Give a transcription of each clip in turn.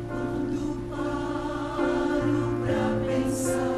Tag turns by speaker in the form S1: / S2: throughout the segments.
S1: Quando paro pra pensar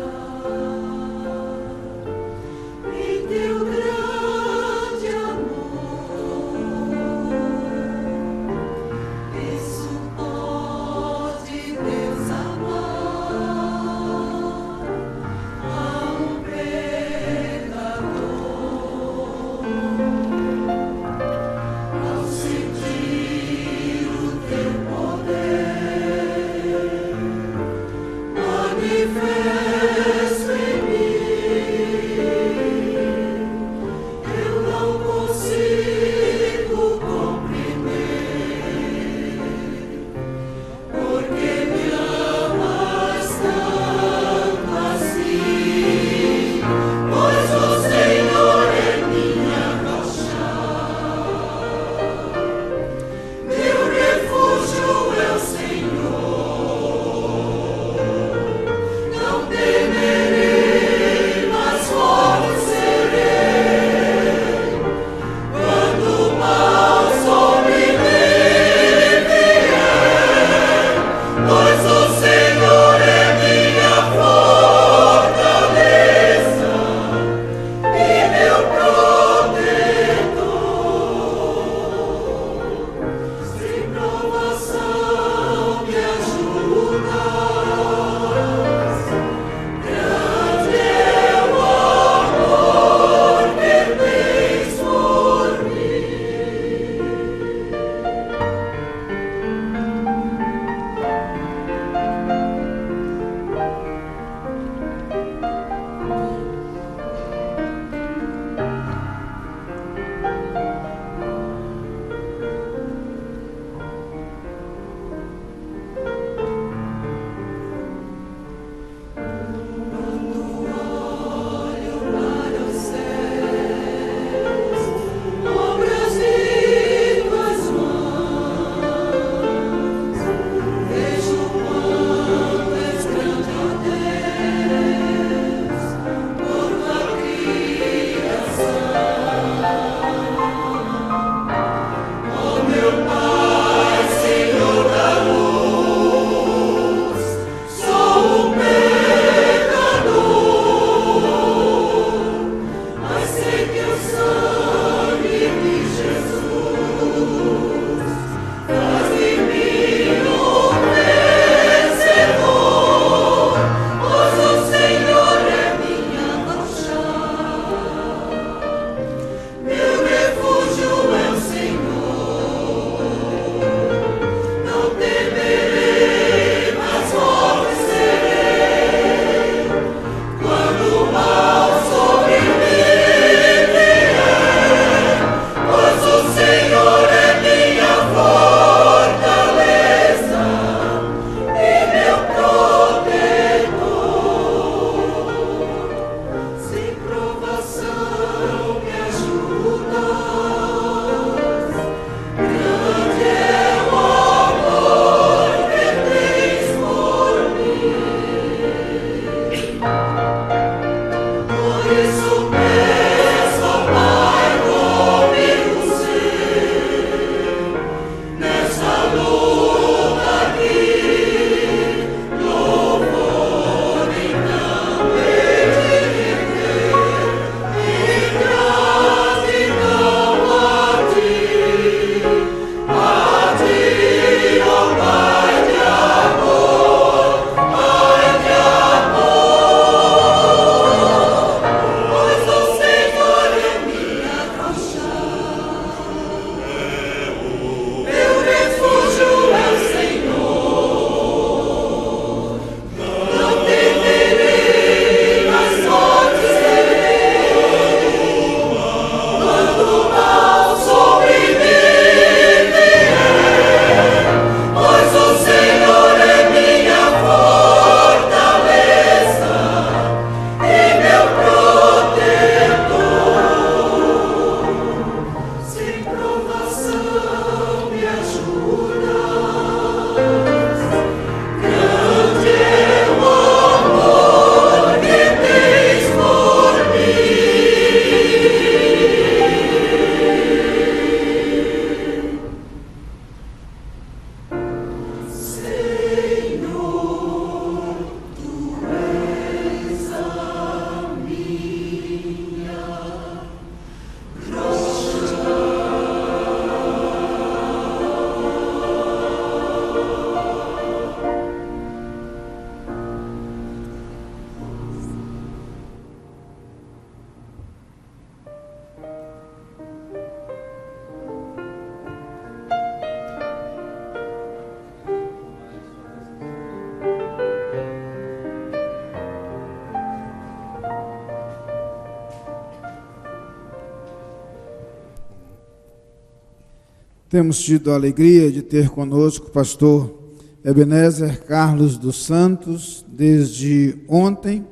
S1: Temos tido a alegria de ter conosco o pastor Ebenezer Carlos dos Santos desde ontem.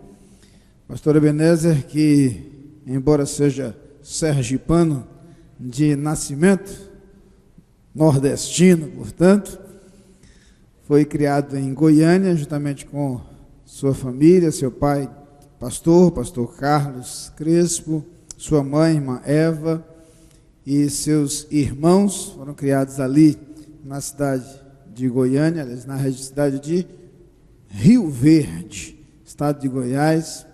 S1: Pastor Ebenezer, que embora seja sergipano de nascimento, nordestino, portanto, foi criado em Goiânia, juntamente com sua família, seu pai, pastor Carlos Crespo, sua mãe, irmã Eva, e seus irmãos foram criados ali na cidade de Goiânia, na cidade de Rio Verde, estado de Goiás.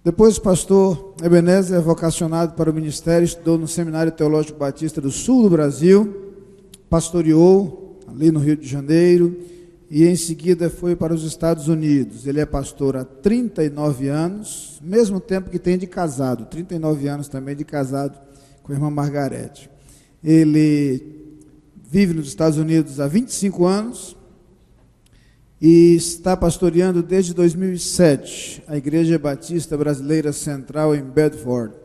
S1: Depois o pastor Ebenezer é vocacionado para o ministério, estudou no Seminário Teológico Batista do Sul do Brasil, pastoreou ali no Rio de Janeiro e em seguida foi para os Estados Unidos. Ele é pastor há 39 anos, mesmo tempo que tem de casado, 39 anos também de casado com a irmã Margarete. Ele vive nos Estados Unidos há 25 anos e está pastoreando desde 2007 a Igreja Batista Brasileira Central em Bedford,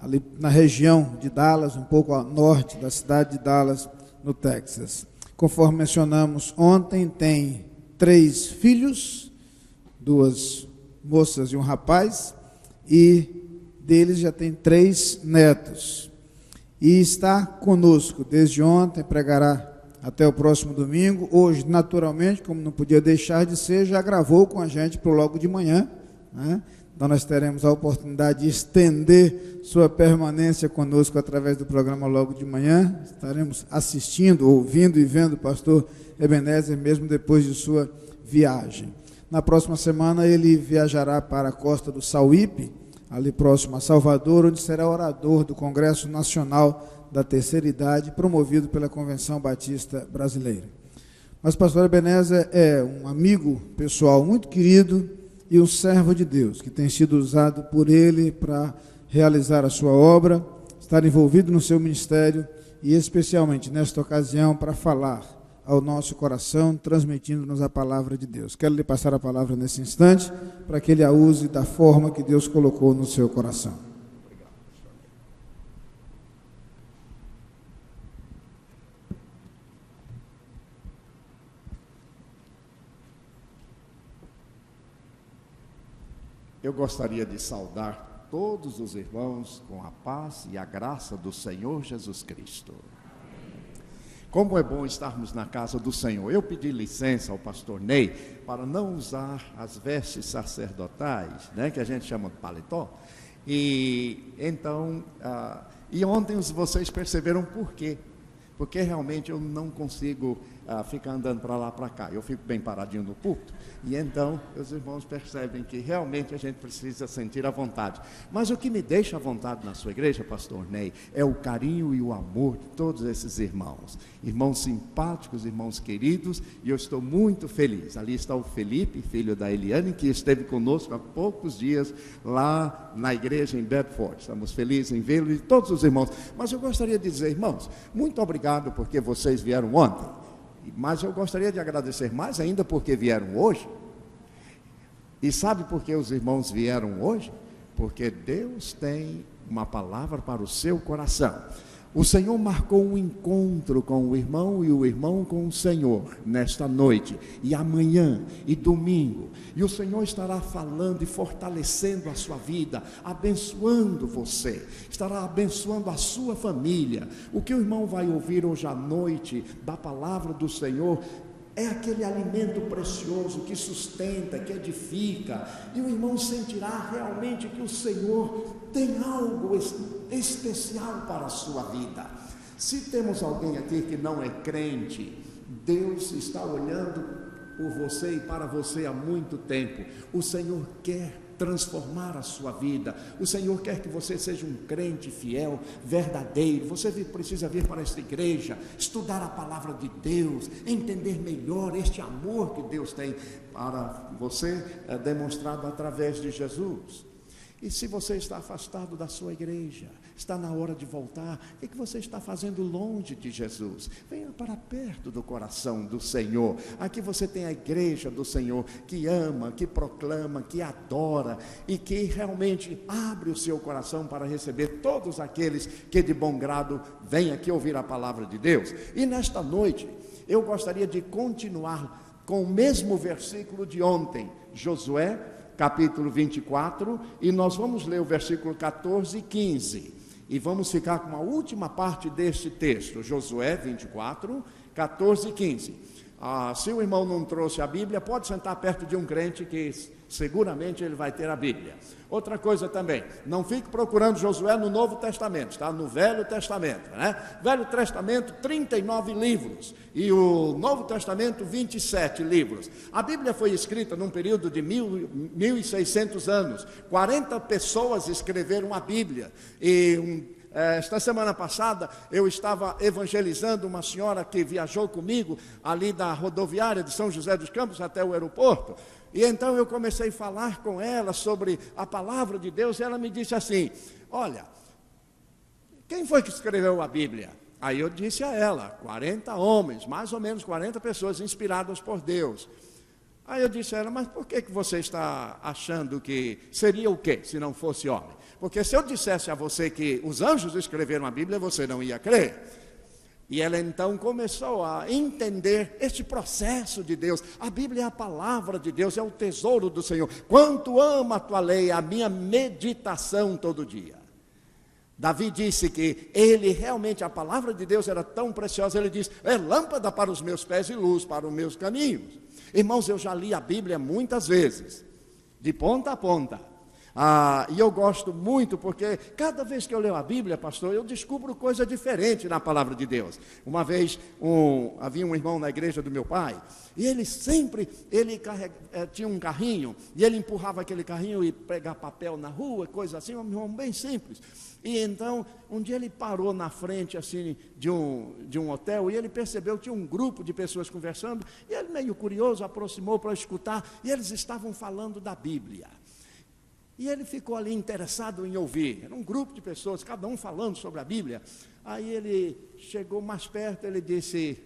S1: ali na região de Dallas, um pouco ao norte da cidade de Dallas, no Texas. Conforme mencionamos ontem, tem 3 filhos, 2 moças e um rapaz, e deles já tem 3 netos, e está conosco desde ontem, pregará até o próximo domingo. Hoje, naturalmente, como não podia deixar de ser, já gravou com a gente para o logo de manhã, né? Então nós teremos a oportunidade de estender sua permanência conosco através do programa logo de manhã. Estaremos assistindo, ouvindo e vendo o pastor Ebenezer mesmo depois de sua viagem. Na próxima semana ele viajará para a costa do Sauípe, ali próximo a Salvador, onde será orador do Congresso Nacional da Terceira Idade, promovido pela Convenção Batista Brasileira. Mas o pastor Ebenezer é um amigo pessoal muito querido e um servo de Deus, que tem sido usado por ele para realizar a sua obra, estar envolvido no seu ministério e especialmente nesta ocasião para falar ao nosso coração, transmitindo-nos a palavra de Deus. Quero lhe passar a palavra nesse instante, para que ele a use da forma que Deus colocou no seu coração.
S2: Eu gostaria de saudar todos os irmãos com a paz e a graça do Senhor Jesus Cristo. Como é bom estarmos na casa do Senhor. Eu pedi licença ao pastor Ney para não usar as vestes sacerdotais, né, que a gente chama de paletó. E então, e ontem vocês perceberam por quê? Porque realmente eu não consigo ficar andando para lá, para cá. Eu fico bem paradinho no púlpito. E então, os irmãos percebem que realmente a gente precisa sentir a vontade. Mas o que me deixa à vontade na sua igreja, pastor Ney, é o carinho e o amor de todos esses irmãos. Irmãos simpáticos, irmãos queridos, e eu estou muito feliz. Ali está o Felipe, filho da Eliane, que esteve conosco há poucos dias lá na igreja em Bedford. Estamos felizes em vê-lo e todos os irmãos. Mas eu gostaria de dizer, irmãos, muito obrigado porque vocês vieram ontem. Mas eu gostaria de agradecer mais ainda porque vieram hoje. E sabe por que os irmãos vieram hoje? Porque Deus tem uma palavra para o seu coração. O Senhor marcou um encontro com o irmão e o irmão com o Senhor nesta noite e amanhã e domingo. E o Senhor estará falando e fortalecendo a sua vida, abençoando você, estará abençoando a sua família. O que o irmão vai ouvir hoje à noite da palavra do Senhor é aquele alimento precioso que sustenta, que edifica, e o irmão sentirá realmente que o Senhor tem algo especial para a sua vida. Se temos alguém aqui que não é crente, Deus está olhando por você e para você há muito tempo. O Senhor quer transformar a sua vida. O Senhor quer que você seja um crente fiel, verdadeiro. Você precisa vir para esta igreja, estudar a palavra de Deus, entender melhor este amor que Deus tem para você, demonstrado através de Jesus. E se você está afastado da sua igreja, está na hora de voltar, o que você está fazendo longe de Jesus? Venha para perto do coração do Senhor. Aqui você tem a igreja do Senhor, que ama, que proclama, que adora e que realmente abre o seu coração para receber todos aqueles que de bom grado vêm aqui ouvir a palavra de Deus. E nesta noite, eu gostaria de continuar com o mesmo versículo de ontem, Josué, capítulo 24, e nós vamos ler o versículo 14 e 15, e vamos ficar com a última parte deste texto, Josué 24, 14 e 15. Se o irmão não trouxe a Bíblia, pode sentar perto de um crente que seguramente ele vai ter a Bíblia. Outra coisa também, não fique procurando Josué no Novo Testamento, está no Velho Testamento, né? Velho Testamento, 39 livros, e o Novo Testamento, 27 livros. A Bíblia foi escrita num período de 1.600 anos, 40 pessoas escreveram a Bíblia, e esta semana passada eu estava evangelizando uma senhora que viajou comigo ali da rodoviária de São José dos Campos até o aeroporto, e então eu comecei a falar com ela sobre a palavra de Deus, e ela me disse assim: olha, quem foi que escreveu a Bíblia? Aí eu disse a ela, 40 homens, mais ou menos 40 pessoas inspiradas por Deus. Aí eu disse a ela: mas por que você está achando que seria o quê, se não fosse homem? Porque se eu dissesse a você que os anjos escreveram a Bíblia, você não ia crer. E ela então começou a entender este processo de Deus. A Bíblia é a palavra de Deus, é o tesouro do Senhor. Quanto amo a tua lei, a minha meditação todo dia. Davi disse que ele realmente, a palavra de Deus era tão preciosa, ele disse: é lâmpada para os meus pés e luz para os meus caminhos. Irmãos, eu já li a Bíblia muitas vezes, de ponta a ponta. E eu gosto muito, porque cada vez que eu leio a Bíblia, pastor, eu descubro coisa diferente na palavra de Deus. Uma vez havia um irmão na igreja do meu pai, e ele tinha um carrinho, e ele empurrava aquele carrinho e pregava papel na rua, coisa assim, um irmão bem simples. E então, um dia ele parou na frente assim, de um hotel, e ele percebeu que tinha um grupo de pessoas conversando, e ele, meio curioso, aproximou para escutar, e eles estavam falando da Bíblia. E ele ficou ali interessado em ouvir. Era um grupo de pessoas, cada um falando sobre a Bíblia. Aí ele chegou mais perto, ele disse: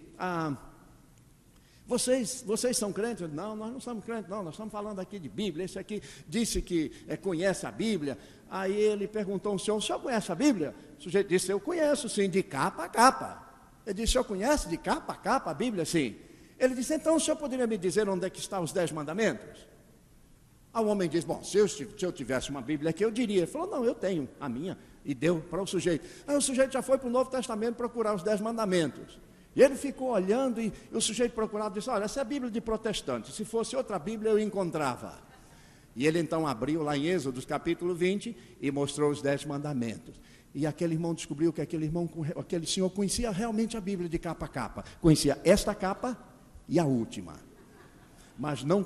S2: vocês são crentes? Não, nós não somos crentes, não, nós estamos falando aqui de Bíblia. Esse aqui disse que conhece a Bíblia. Aí ele perguntou ao senhor: o senhor conhece a Bíblia? O sujeito disse: eu conheço sim, de capa a capa. Ele disse: o senhor conhece de capa a capa a Bíblia? Sim. Ele disse: então o senhor poderia me dizer onde é que estão os 10 mandamentos? Aí o homem diz: bom, se eu tivesse uma Bíblia aqui, eu diria. Ele falou: não, eu tenho a minha. E deu para o sujeito. Aí o sujeito já foi para o Novo Testamento procurar os 10 mandamentos. E ele ficou olhando, e o sujeito procurava e disse: olha, essa é a Bíblia de protestante. Se fosse outra Bíblia, eu encontrava. E ele então abriu lá em Êxodo, capítulo 20, e mostrou os 10 mandamentos. E aquele irmão descobriu que aquele senhor conhecia realmente a Bíblia de capa a capa. Conhecia esta capa e a última. Mas não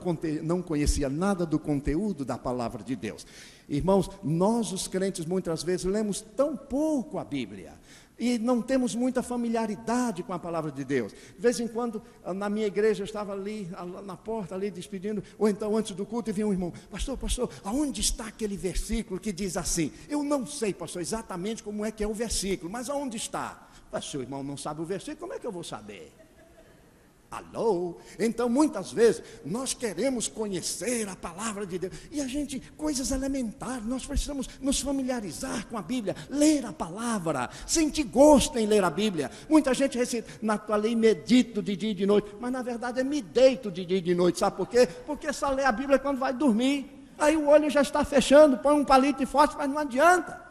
S2: conhecia nada do conteúdo da palavra de Deus. Irmãos, nós os crentes muitas vezes lemos tão pouco a Bíblia e não temos muita familiaridade com a palavra de Deus. De vez em quando, na minha igreja, eu estava ali, na porta, ali despedindo, ou então antes do culto, e vinha um irmão: pastor, aonde está aquele versículo que diz assim? Eu não sei, pastor, exatamente como é que é o versículo, mas aonde está? Pastor, o irmão não sabe o versículo, como é que eu vou saber? Alô? Então muitas vezes nós queremos conhecer a palavra de Deus, e a gente, coisas elementares, nós precisamos nos familiarizar com a Bíblia, ler a palavra, sentir gosto em ler a Bíblia. Muita gente recita: na tua lei medito de dia e de noite, mas na verdade é me deito de dia e de noite. Sabe por quê? Porque só lê a Bíblia quando vai dormir, aí o olho já está fechando, põe um palito de fósforo, mas não adianta.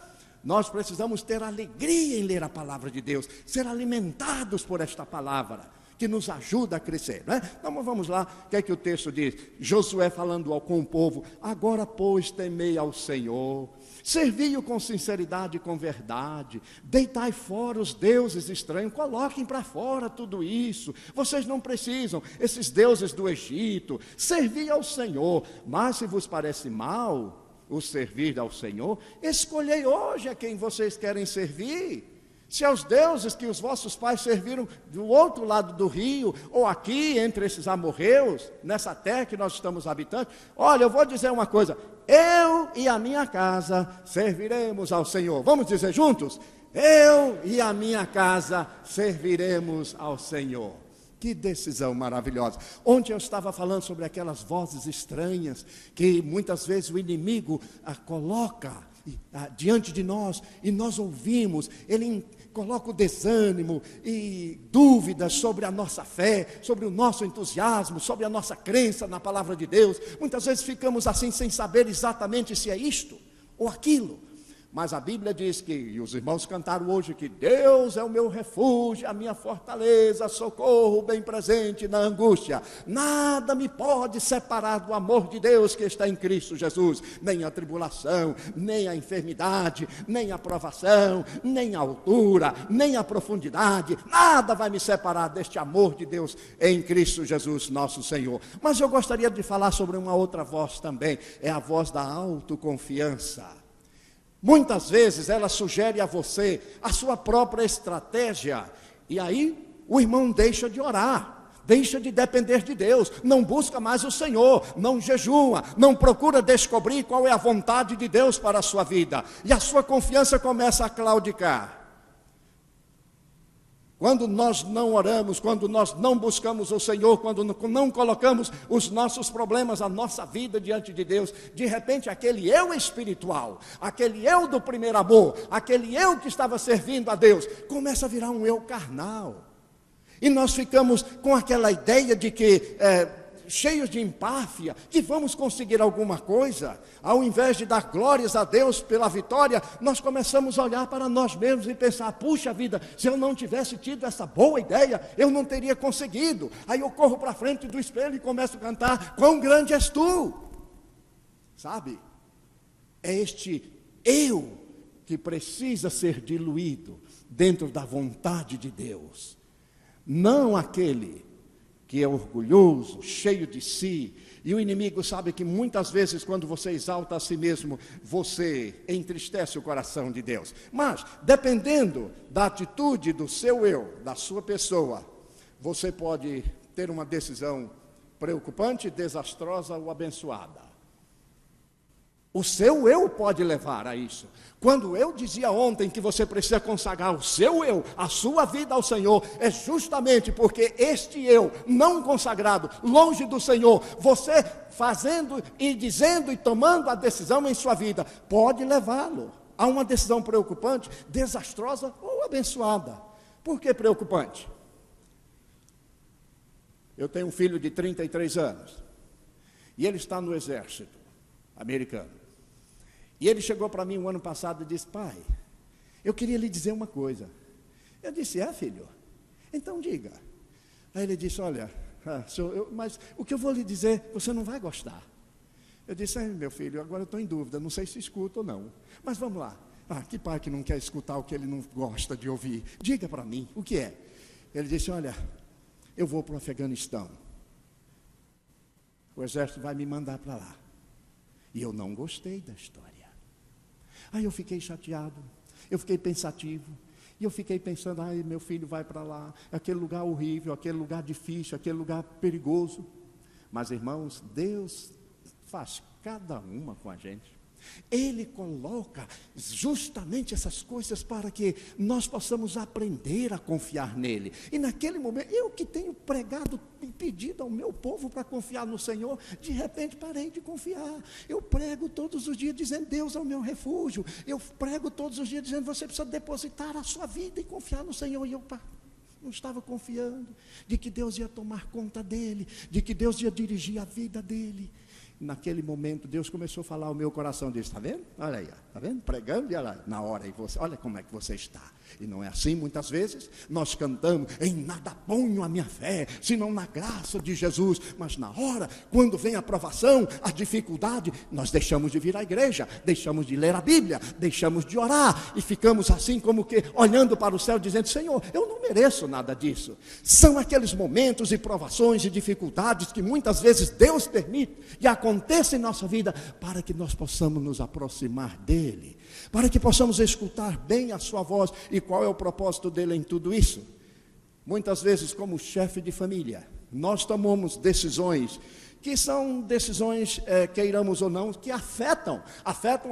S2: Nós precisamos ter alegria em ler a palavra de Deus, ser alimentados por esta palavra, que nos ajuda a crescer, não é? Então vamos lá, o que é que o texto diz? Josué falando com o povo: agora, pois, temei ao Senhor, servi-o com sinceridade e com verdade, deitai fora os deuses estranhos, coloquem para fora tudo isso, vocês não precisam, esses deuses do Egito, servi ao Senhor. Mas se vos parece mal o servir ao Senhor, escolhei hoje a quem vocês querem servir. Se aos deuses que os vossos pais serviram do outro lado do rio, ou aqui entre esses amorreus, nessa terra que nós estamos habitando, olha, eu vou dizer uma coisa, eu e a minha casa serviremos ao Senhor. Vamos dizer juntos? Eu e a minha casa serviremos ao Senhor. Que decisão maravilhosa. Ontem eu estava falando sobre aquelas vozes estranhas que muitas vezes o inimigo coloca diante de nós e nós ouvimos. Ele coloca o desânimo e dúvidas sobre a nossa fé, sobre o nosso entusiasmo, sobre a nossa crença na palavra de Deus. Muitas vezes ficamos assim sem saber exatamente se é isto ou aquilo. Mas a Bíblia diz que, e os irmãos cantaram hoje, que Deus é o meu refúgio, a minha fortaleza, socorro bem presente na angústia. Nada me pode separar do amor de Deus que está em Cristo Jesus. Nem a tribulação, nem a enfermidade, nem a provação, nem a altura, nem a profundidade. Nada vai me separar deste amor de Deus em Cristo Jesus, nosso Senhor. Mas eu gostaria de falar sobre uma outra voz também. É a voz da autoconfiança. Muitas vezes ela sugere a você a sua própria estratégia, e aí o irmão deixa de orar, deixa de depender de Deus, não busca mais o Senhor, não jejua, não procura descobrir qual é a vontade de Deus para a sua vida, e a sua confiança começa a claudicar. Quando nós não oramos, quando nós não buscamos o Senhor, quando não colocamos os nossos problemas, a nossa vida diante de Deus, de repente aquele eu espiritual, aquele eu do primeiro amor, aquele eu que estava servindo a Deus, começa a virar um eu carnal. E nós ficamos com aquela ideia de que, cheios de empáfia, que vamos conseguir alguma coisa. Ao invés de dar glórias a Deus pela vitória, nós começamos a olhar para nós mesmos e pensar, puxa vida, se eu não tivesse tido essa boa ideia, eu não teria conseguido. Aí eu corro para frente do espelho e começo a cantar, quão grande és tu. Sabe, é este eu que precisa ser diluído dentro da vontade de Deus, não aquele que é orgulhoso, cheio de si, e o inimigo sabe que muitas vezes quando você exalta a si mesmo, você entristece o coração de Deus. Mas, dependendo da atitude do seu eu, da sua pessoa, você pode ter uma decisão preocupante, desastrosa ou abençoada. O seu eu pode levar a isso. Quando eu dizia ontem que você precisa consagrar o seu eu, a sua vida ao Senhor, é justamente porque este eu não consagrado, longe do Senhor, você fazendo e dizendo e tomando a decisão em sua vida, pode levá-lo a uma decisão preocupante, desastrosa ou abençoada. Por que preocupante? Eu tenho um filho de 33 anos e ele está no exército americano. E ele chegou para mim o ano passado e disse, pai, eu queria lhe dizer uma coisa. Eu disse, filho? Então diga. Aí ele disse, olha, mas o que eu vou lhe dizer, você não vai gostar. Eu disse, meu filho, agora eu estou em dúvida, não sei se escuta ou não. Mas vamos lá. Que pai que não quer escutar o que ele não gosta de ouvir? Diga para mim, o que é? Ele disse, olha, eu vou para o Afeganistão. O exército vai me mandar para lá. E eu não gostei da história. Aí eu fiquei chateado, eu fiquei pensativo, e eu fiquei pensando, meu filho vai para lá, aquele lugar horrível, aquele lugar difícil, aquele lugar perigoso. Mas irmãos, Deus faz cada uma com a gente. Ele coloca justamente essas coisas para que nós possamos aprender a confiar nele. E naquele momento, eu que tenho pregado e pedido ao meu povo para confiar no Senhor, de repente parei de confiar. Eu prego todos os dias dizendo, Deus é o meu refúgio. Eu prego todos os dias dizendo, você precisa depositar a sua vida e confiar no Senhor. E eu não estava confiando de que Deus ia tomar conta dele, de que Deus ia dirigir a vida dele. Naquele momento, Deus começou a falar ao meu coração, disse, está vendo? Olha aí, está vendo? Pregando, e olha, na hora, e você, olha como é que você está. E não é assim muitas vezes, nós cantamos, em nada ponho a minha fé, senão na graça de Jesus. Mas na hora, quando vem a provação, a dificuldade, nós deixamos de vir à igreja, deixamos de ler a Bíblia, deixamos de orar, e ficamos assim como que, olhando para o céu, dizendo, Senhor, eu não mereço nada disso. São aqueles momentos e provações e dificuldades que muitas vezes Deus permite, e aconteça em nossa vida, para que nós possamos nos aproximar dEle, para que possamos escutar bem a sua voz, E qual é o propósito dele em tudo isso? Muitas vezes, como chefe de família, nós tomamos decisões que são decisões, queiramos ou não, que afetam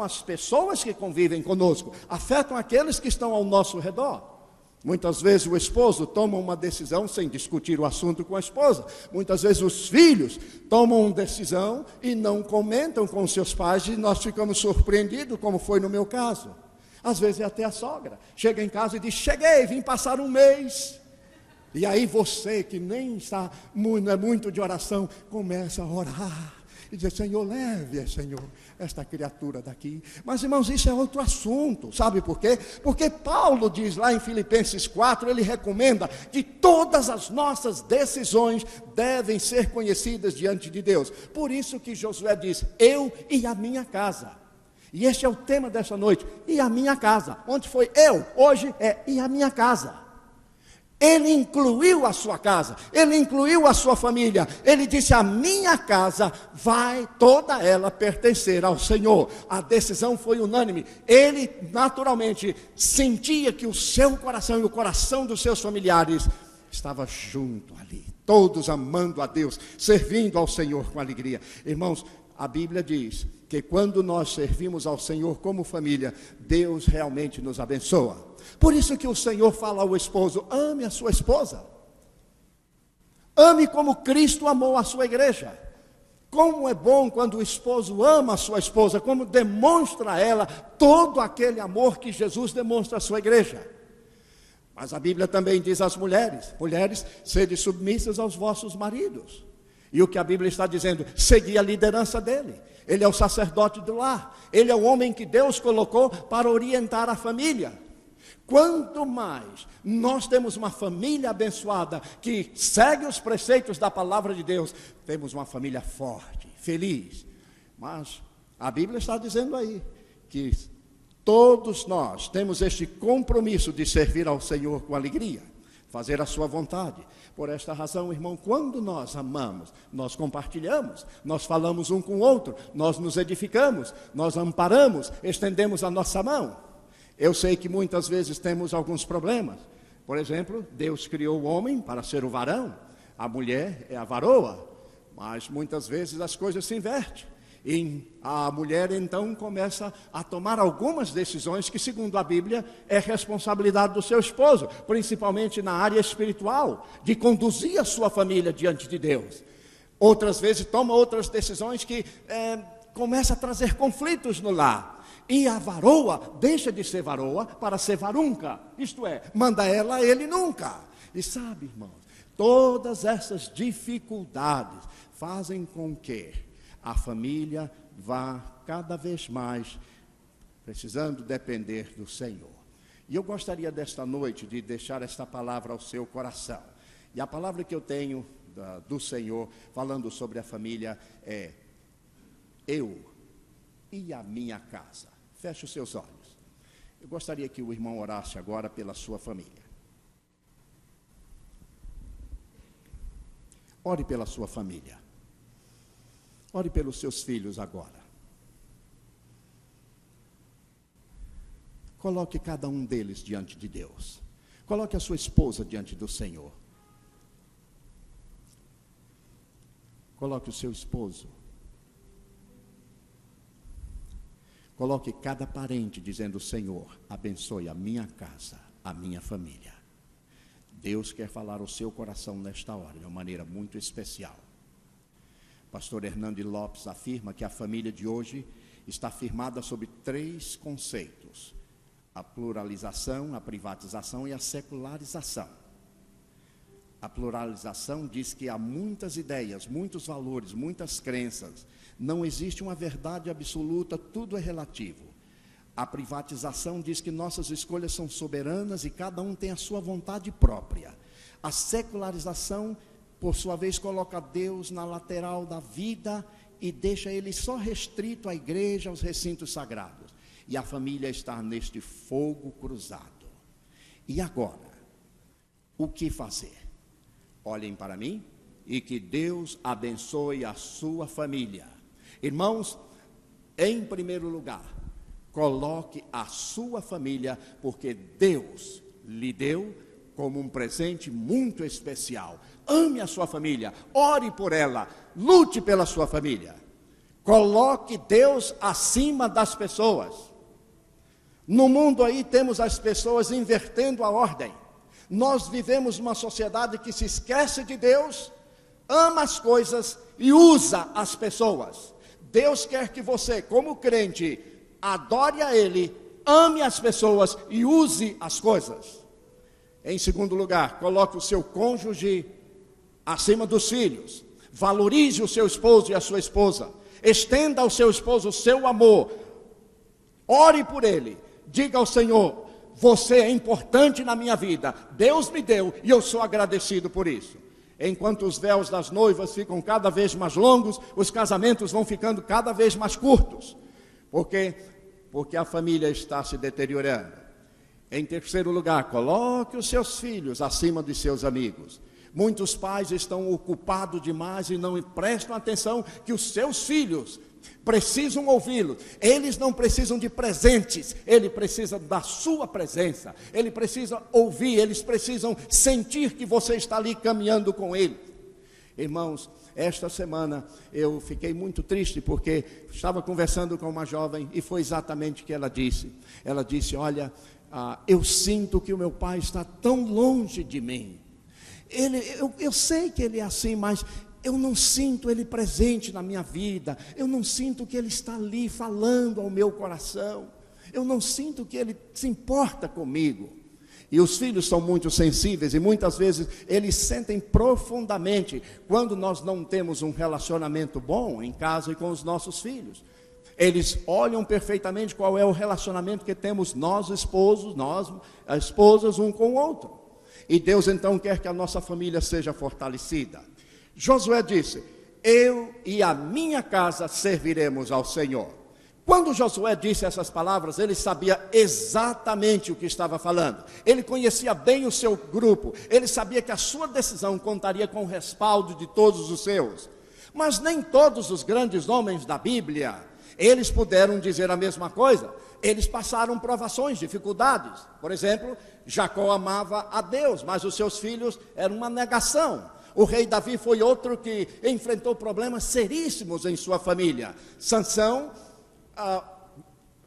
S2: as pessoas que convivem conosco, afetam aqueles que estão ao nosso redor. Muitas vezes o esposo toma uma decisão sem discutir o assunto com a esposa. Muitas vezes os filhos tomam uma decisão e não comentam com seus pais, e nós ficamos surpreendidos, como foi no meu caso. Às vezes até a sogra chega em casa e diz: cheguei, vim passar um mês. E aí você, que nem está muito de oração, começa a orar e dizer: Senhor, leve, Senhor, esta criatura daqui. Mas, irmãos, isso é outro assunto. Sabe por quê? Porque Paulo diz lá em Filipenses 4, ele recomenda que todas as nossas decisões devem ser conhecidas diante de Deus. Por isso que Josué diz: eu e a minha casa. E este é o tema dessa noite: e a minha casa. Ontem foi eu, hoje é e a minha casa. Ele incluiu a sua casa, ele incluiu a sua família. Ele disse: a minha casa vai toda ela pertencer ao Senhor. A decisão foi unânime. Ele naturalmente sentia que o seu coração e o coração dos seus familiares estava junto ali, todos amando a Deus, servindo ao Senhor com alegria. Irmãos, a Bíblia diz que quando nós servimos ao Senhor como família, Deus realmente nos abençoa. Por isso que o Senhor fala ao esposo: ame a sua esposa. Ame como Cristo amou a sua igreja. Como é bom quando o esposo ama a sua esposa, como demonstra a ela todo aquele amor que Jesus demonstra à sua igreja. Mas a Bíblia também diz às mulheres: mulheres, sede submissas aos vossos maridos. E o que a Bíblia está dizendo? Seguir a liderança dele. Ele é o sacerdote do lar. Ele é o homem que Deus colocou para orientar a família. Quanto mais nós temos uma família abençoada, que segue os preceitos da palavra de Deus, temos uma família forte, feliz. Mas a Bíblia está dizendo aí que todos nós temos este compromisso de servir ao Senhor com alegria, fazer a sua vontade. Por esta razão, irmão, quando nós amamos, nós compartilhamos, nós falamos um com o outro, nós nos edificamos, nós amparamos, estendemos a nossa mão. Eu sei que muitas vezes temos alguns problemas. Por exemplo, Deus criou o homem para ser o varão, a mulher é a varoa, mas muitas vezes as coisas se invertem. E a mulher então começa a tomar algumas decisões que, segundo a Bíblia, é responsabilidade do seu esposo, principalmente na área espiritual, de conduzir a sua família diante de Deus. Outras vezes toma outras decisões que começa a trazer conflitos no lar. E a varoa deixa de ser varoa para ser varunca, isto é, manda ela a ele nunca. E sabe, irmãos, todas essas dificuldades fazem com que a família vá cada vez mais precisando depender do Senhor. E eu gostaria desta noite de deixar esta palavra ao seu coração. E a palavra que eu tenho do Senhor falando sobre a família é: eu e a minha casa. Feche os seus olhos. Eu gostaria que o irmão orasse agora pela sua família. Ore pela sua família. Ore pelos seus filhos agora. Coloque cada um deles diante de Deus. Coloque a sua esposa diante do Senhor. Coloque o seu esposo. Coloque cada parente dizendo: Senhor, abençoe a minha casa, a minha família. Deus quer falar ao seu coração nesta hora, de uma maneira muito especial. Pastor Hernando Lopes afirma que a família de hoje está firmada sobre 3 conceitos: a pluralização, a privatização e a secularização. A pluralização diz que há muitas ideias, muitos valores, muitas crenças. Não existe uma verdade absoluta, tudo é relativo. A privatização diz que nossas escolhas são soberanas e cada um tem a sua vontade própria. A secularização, por sua vez, coloca Deus na lateral da vida e deixa ele só restrito à igreja, aos recintos sagrados. E a família está neste fogo cruzado. E agora, o que fazer? Olhem para mim e que Deus abençoe a sua família. Irmãos, em primeiro lugar, coloque a sua família, porque Deus lhe deu como um presente muito especial. Ame a sua família, ore por ela, lute pela sua família. Coloque Deus acima das pessoas. No mundo aí temos as pessoas invertendo a ordem. Nós vivemos uma sociedade que se esquece de Deus, ama as coisas e usa as pessoas. Deus quer que você, como crente, adore a Ele, ame as pessoas e use as coisas. Em segundo lugar, coloque o seu cônjuge acima dos filhos. Valorize o seu esposo e a sua esposa. Estenda ao seu esposo o seu amor. Ore por ele. Diga ao Senhor: você é importante na minha vida. Deus me deu e eu sou agradecido por isso. Enquanto os véus das noivas ficam cada vez mais longos, os casamentos vão ficando cada vez mais curtos. Por quê? Porque a família está se deteriorando. Em terceiro lugar, coloque os seus filhos acima de seus amigos. Muitos pais estão ocupados demais e não prestam atenção que os seus filhos precisam ouvi-lo. Eles não precisam de presentes, ele precisa da sua presença. Ele precisa ouvir, eles precisam sentir que você está ali caminhando com ele. Irmãos, esta semana eu fiquei muito triste porque estava conversando com uma jovem e foi exatamente o que ela disse. Ela disse: olha, eu sinto que o meu pai está tão longe de mim. Eu sei que ele é assim, mas eu não sinto ele presente na minha vida. Eu não sinto que ele está ali falando ao meu coração. Eu não sinto que ele se importa comigo. E os filhos são muito sensíveis e muitas vezes eles sentem profundamente quando nós não temos um relacionamento bom em casa e com os nossos filhos. Eles olham perfeitamente qual é o relacionamento que temos nós esposos, nós esposas, um com o outro. E Deus então quer que a nossa família seja fortalecida. Josué disse: eu e a minha casa serviremos ao Senhor. Quando Josué disse essas palavras, ele sabia exatamente o que estava falando. Ele conhecia bem o seu grupo. Ele sabia que a sua decisão contaria com o respaldo de todos os seus. Mas nem todos os grandes homens da Bíblia, eles puderam dizer a mesma coisa. Eles passaram provações, dificuldades. Por exemplo, Jacó amava a Deus, mas os seus filhos eram uma negação. O rei Davi foi outro que enfrentou problemas seríssimos em sua família. Sansão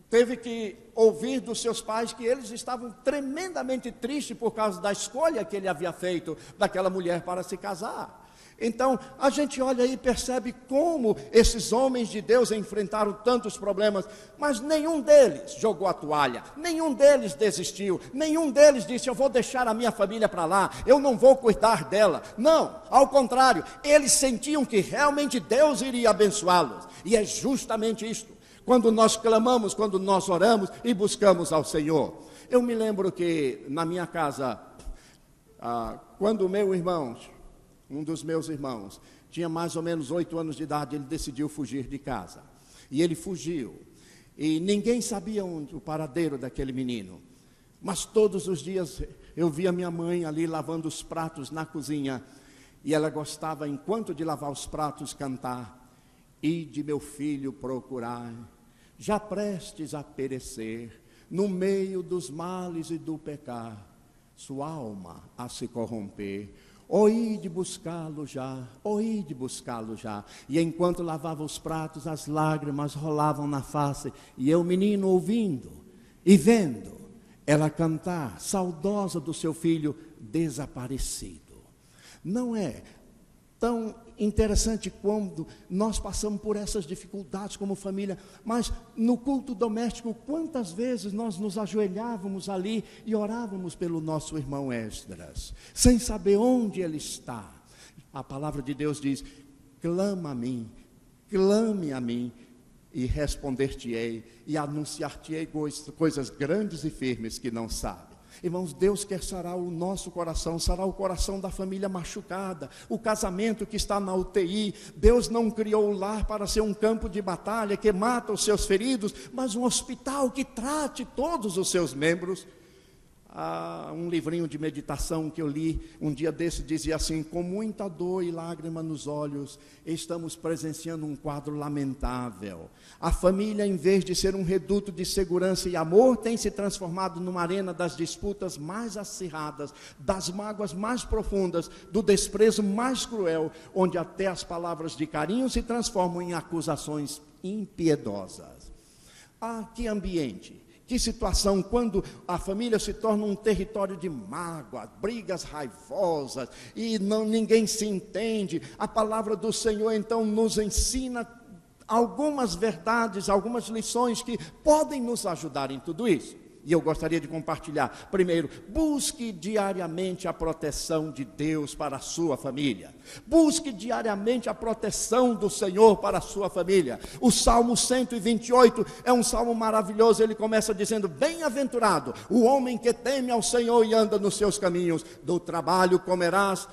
S2: teve que ouvir dos seus pais que eles estavam tremendamente tristes por causa da escolha que ele havia feito daquela mulher para se casar. Então, a gente olha aí e percebe como esses homens de Deus enfrentaram tantos problemas, mas nenhum deles jogou a toalha, nenhum deles desistiu, nenhum deles disse: eu vou deixar a minha família para lá, eu não vou cuidar dela. Não, ao contrário, eles sentiam que realmente Deus iria abençoá-los. E é justamente isto, quando nós clamamos, quando nós oramos e buscamos ao Senhor. Eu me lembro que na minha casa, quando o meu irmão, um dos meus irmãos, tinha mais ou menos 8 anos de idade, ele decidiu fugir de casa. E ele fugiu. E ninguém sabia o paradeiro daquele menino. Mas todos os dias eu via minha mãe ali lavando os pratos na cozinha. E ela gostava, enquanto de lavar os pratos, cantar: ide, meu filho, procurar, já prestes a perecer, no meio dos males e do pecar, sua alma a se corromper. Ide buscá-lo já, ide buscá-lo já. E enquanto lavava os pratos, as lágrimas rolavam na face. E eu, menino, ouvindo e vendo ela cantar, saudosa do seu filho desaparecido. Não é tão interessante quando nós passamos por essas dificuldades como família, mas no culto doméstico, quantas vezes nós nos ajoelhávamos ali e orávamos pelo nosso irmão Esdras, sem saber onde ele está. A palavra de Deus diz: clama a mim, clame a mim, e responder-te-ei, e anunciar-te-ei coisas grandes e firmes que não sabe. Irmãos, Deus quer sarar o nosso coração, sarar o coração da família machucada, o casamento que está na UTI. Deus não criou o lar para ser um campo de batalha que mata os seus feridos, mas um hospital que trate todos os seus membros. um livrinho de meditação que eu li um dia desse, dizia assim: com muita dor e lágrima nos olhos, estamos presenciando um quadro lamentável. A família, em vez de ser um reduto de segurança e amor, tem se transformado numa arena das disputas mais acirradas, das mágoas mais profundas, do desprezo mais cruel, onde até as palavras de carinho se transformam em acusações impiedosas. Que ambiente! Que situação, quando a família se torna um território de mágoa, brigas raivosas, e ninguém se entende. A palavra do Senhor, então, nos ensina algumas verdades, algumas lições que podem nos ajudar em tudo isso. E eu gostaria de compartilhar. Primeiro, busque diariamente a proteção de Deus para a sua família. Busque diariamente a proteção do Senhor para a sua família. O Salmo 128 é um salmo maravilhoso. Ele começa dizendo: bem-aventurado o homem que teme ao Senhor e anda nos seus caminhos. Do trabalho comerás,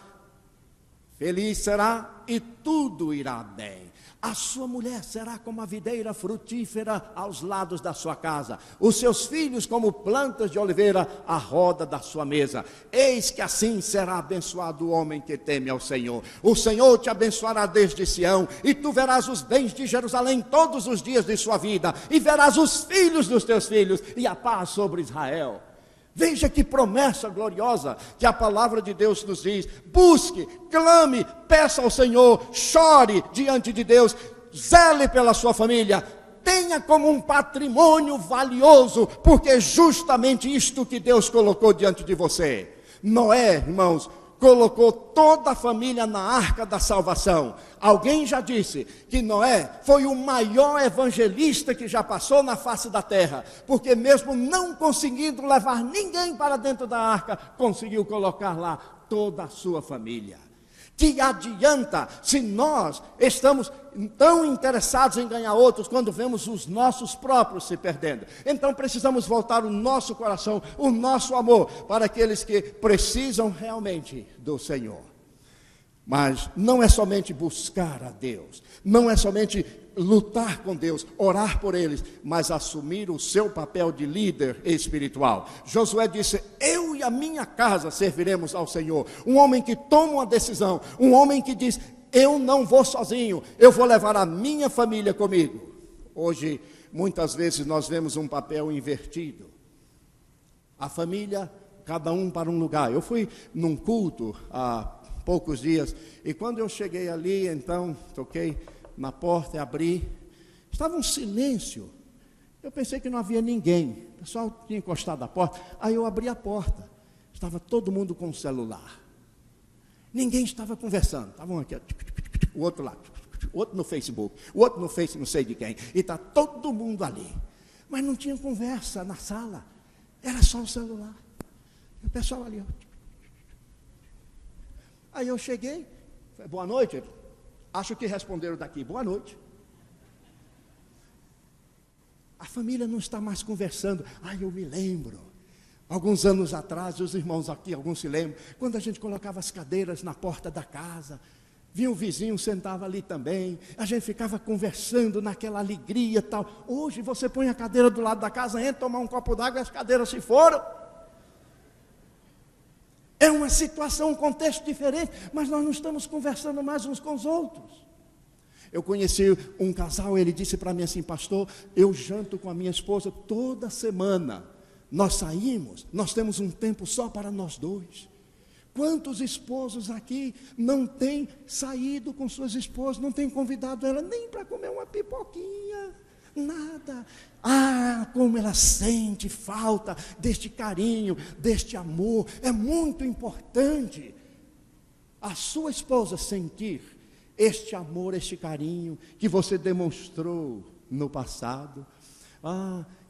S2: feliz será e tudo irá bem. A sua mulher será como a videira frutífera aos lados da sua casa, os seus filhos como plantas de oliveira à roda da sua mesa. Eis que assim será abençoado o homem que teme ao Senhor. O Senhor te abençoará desde Sião, e tu verás os bens de Jerusalém todos os dias de sua vida, e verás os filhos dos teus filhos, e a paz sobre Israel. Veja que promessa gloriosa que a palavra de Deus nos diz. Busque, clame, peça ao Senhor, chore diante de Deus, zele pela sua família, tenha como um patrimônio valioso, porque é justamente isto que Deus colocou diante de você. Noé, irmãos, colocou toda a família na arca da salvação. Alguém já disse que Noé foi o maior evangelista que já passou na face da terra, porque mesmo não conseguindo levar ninguém para dentro da arca, conseguiu colocar lá toda a sua família. Que adianta se nós estamos tão interessados em ganhar outros quando vemos os nossos próprios se perdendo? Então precisamos voltar o nosso coração, o nosso amor para aqueles que precisam realmente do Senhor. Mas não é somente buscar a Deus, não é somente lutar com Deus, orar por eles, mas assumir o seu papel de líder espiritual. Josué disse: eu e a minha casa serviremos ao Senhor. Um homem que toma uma decisão, um homem que diz: eu não vou sozinho, eu vou levar a minha família comigo. Hoje, muitas vezes nós vemos um papel invertido. A família, cada um para um lugar. Eu fui num culto há poucos dias, e quando eu cheguei ali, então, toquei na porta e abri, estava um silêncio. Eu pensei que não havia ninguém, o pessoal tinha encostado a porta. Aí eu abri a porta, estava todo mundo com o celular, ninguém estava conversando, estavam aqui, o outro lá, o outro no Facebook, o outro no Face, não sei de quem, e está todo mundo ali, mas não tinha conversa na sala, era só o celular, e o pessoal ali, Aí eu cheguei, falei: boa noite. Acho que responderam daqui: boa noite. A família não está mais conversando. Eu me lembro, alguns anos atrás, os irmãos aqui, alguns se lembram, quando a gente colocava as cadeiras na porta da casa, vinha o vizinho, sentava ali também, a gente ficava conversando naquela alegria e tal. Hoje você põe a cadeira do lado da casa, entra tomar um copo d'água e as cadeiras se foram. É uma situação, um contexto diferente, mas nós não estamos conversando mais uns com os outros. Eu conheci um casal, ele disse para mim assim: pastor, eu janto com a minha esposa toda semana. Nós saímos, nós temos um tempo só para nós dois. Quantos esposos aqui não têm saído com suas esposas, não têm convidado ela nem para comer uma pipoquinha? Nada. Como ela sente falta deste carinho, deste amor. É muito importante a sua esposa sentir este amor, este carinho que você demonstrou no passado.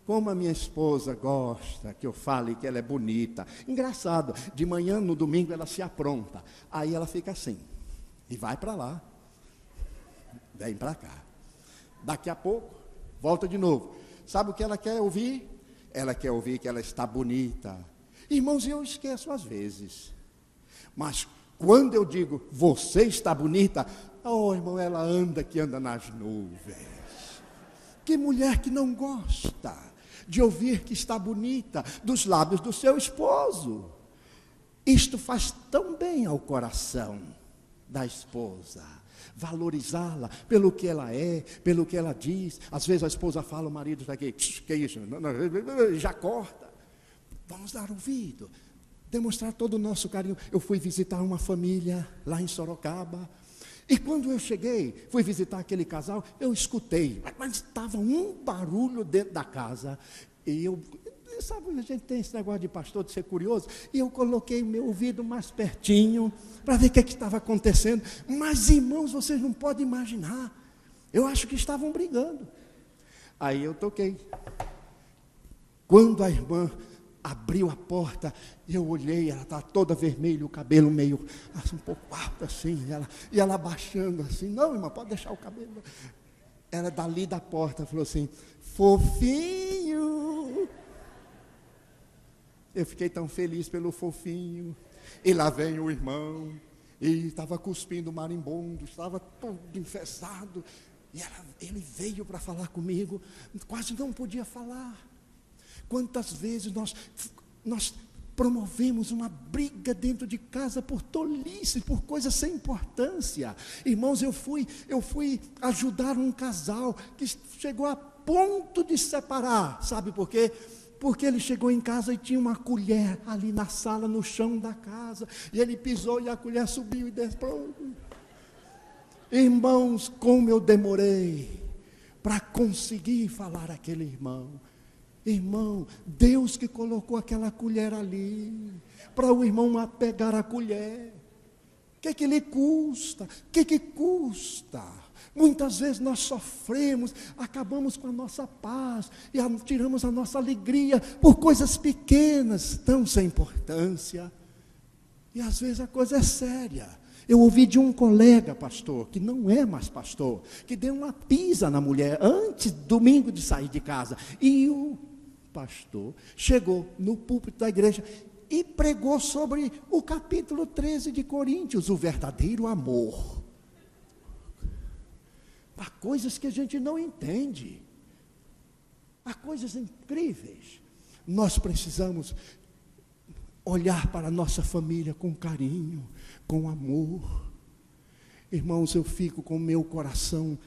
S2: Como a minha esposa gosta que eu fale que ela é bonita. Engraçado, de manhã no domingo ela se apronta, aí ela fica assim, e vai para lá, vem para cá. Daqui a pouco volta de novo. Sabe o que ela quer ouvir? Ela quer ouvir que ela está bonita. Irmãos, eu esqueço às vezes. Mas quando eu digo: você está bonita, irmão, ela anda nas nuvens. Que mulher que não gosta de ouvir que está bonita dos lábios do seu esposo. Isto faz tão bem ao coração da esposa, valorizá-la pelo que ela é, pelo que ela diz. Às vezes a esposa fala, o marido está aqui, que é isso? Já corta. Vamos dar ouvido, demonstrar todo o nosso carinho. Eu fui visitar uma família lá em Sorocaba, e quando eu cheguei, fui visitar aquele casal, eu escutei, mas estava um barulho dentro da casa, e sabe, a gente tem esse negócio de pastor, de ser curioso, e eu coloquei o meu ouvido mais pertinho, para ver o que estava acontecendo. Mas, irmãos, vocês não podem imaginar, eu acho que estavam brigando. Aí eu toquei. Quando a irmã abriu a porta, eu olhei, ela estava toda vermelha, o cabelo meio, assim, um pouco alto assim, e ela abaixando assim, não, irmã, pode deixar o cabelo. Ela dali da porta falou assim, fofinho. Eu fiquei tão feliz pelo fofinho. E lá vem o irmão, e estava cuspindo marimbondo, estava todo enfesado, e ele veio para falar comigo, quase não podia falar. Quantas vezes nós promovemos uma briga dentro de casa por tolice, por coisas sem importância. Irmãos, eu fui ajudar um casal que chegou a ponto de separar. Sabe por quê? Porque ele chegou em casa e tinha uma colher ali na sala, no chão da casa, e ele pisou e a colher subiu e desceu. Irmãos, como eu demorei para conseguir falar àquele irmão. Irmão, Deus que colocou aquela colher ali, para o irmão pegar a colher. O que lhe custa? O que custa? Muitas vezes nós sofremos, acabamos com a nossa paz, e tiramos a nossa alegria por coisas pequenas, tão sem importância. E às vezes a coisa é séria. Eu ouvi de um colega pastor, que não é mais pastor, que deu uma pisa na mulher, antes, domingo, de sair de casa. E o pastor chegou no púlpito da igreja e pregou sobre o capítulo 13 de Coríntios, o verdadeiro amor. Há coisas que a gente não entende, há coisas incríveis. Nós precisamos olhar para a nossa família com carinho, com amor. Irmãos, eu fico com o meu coração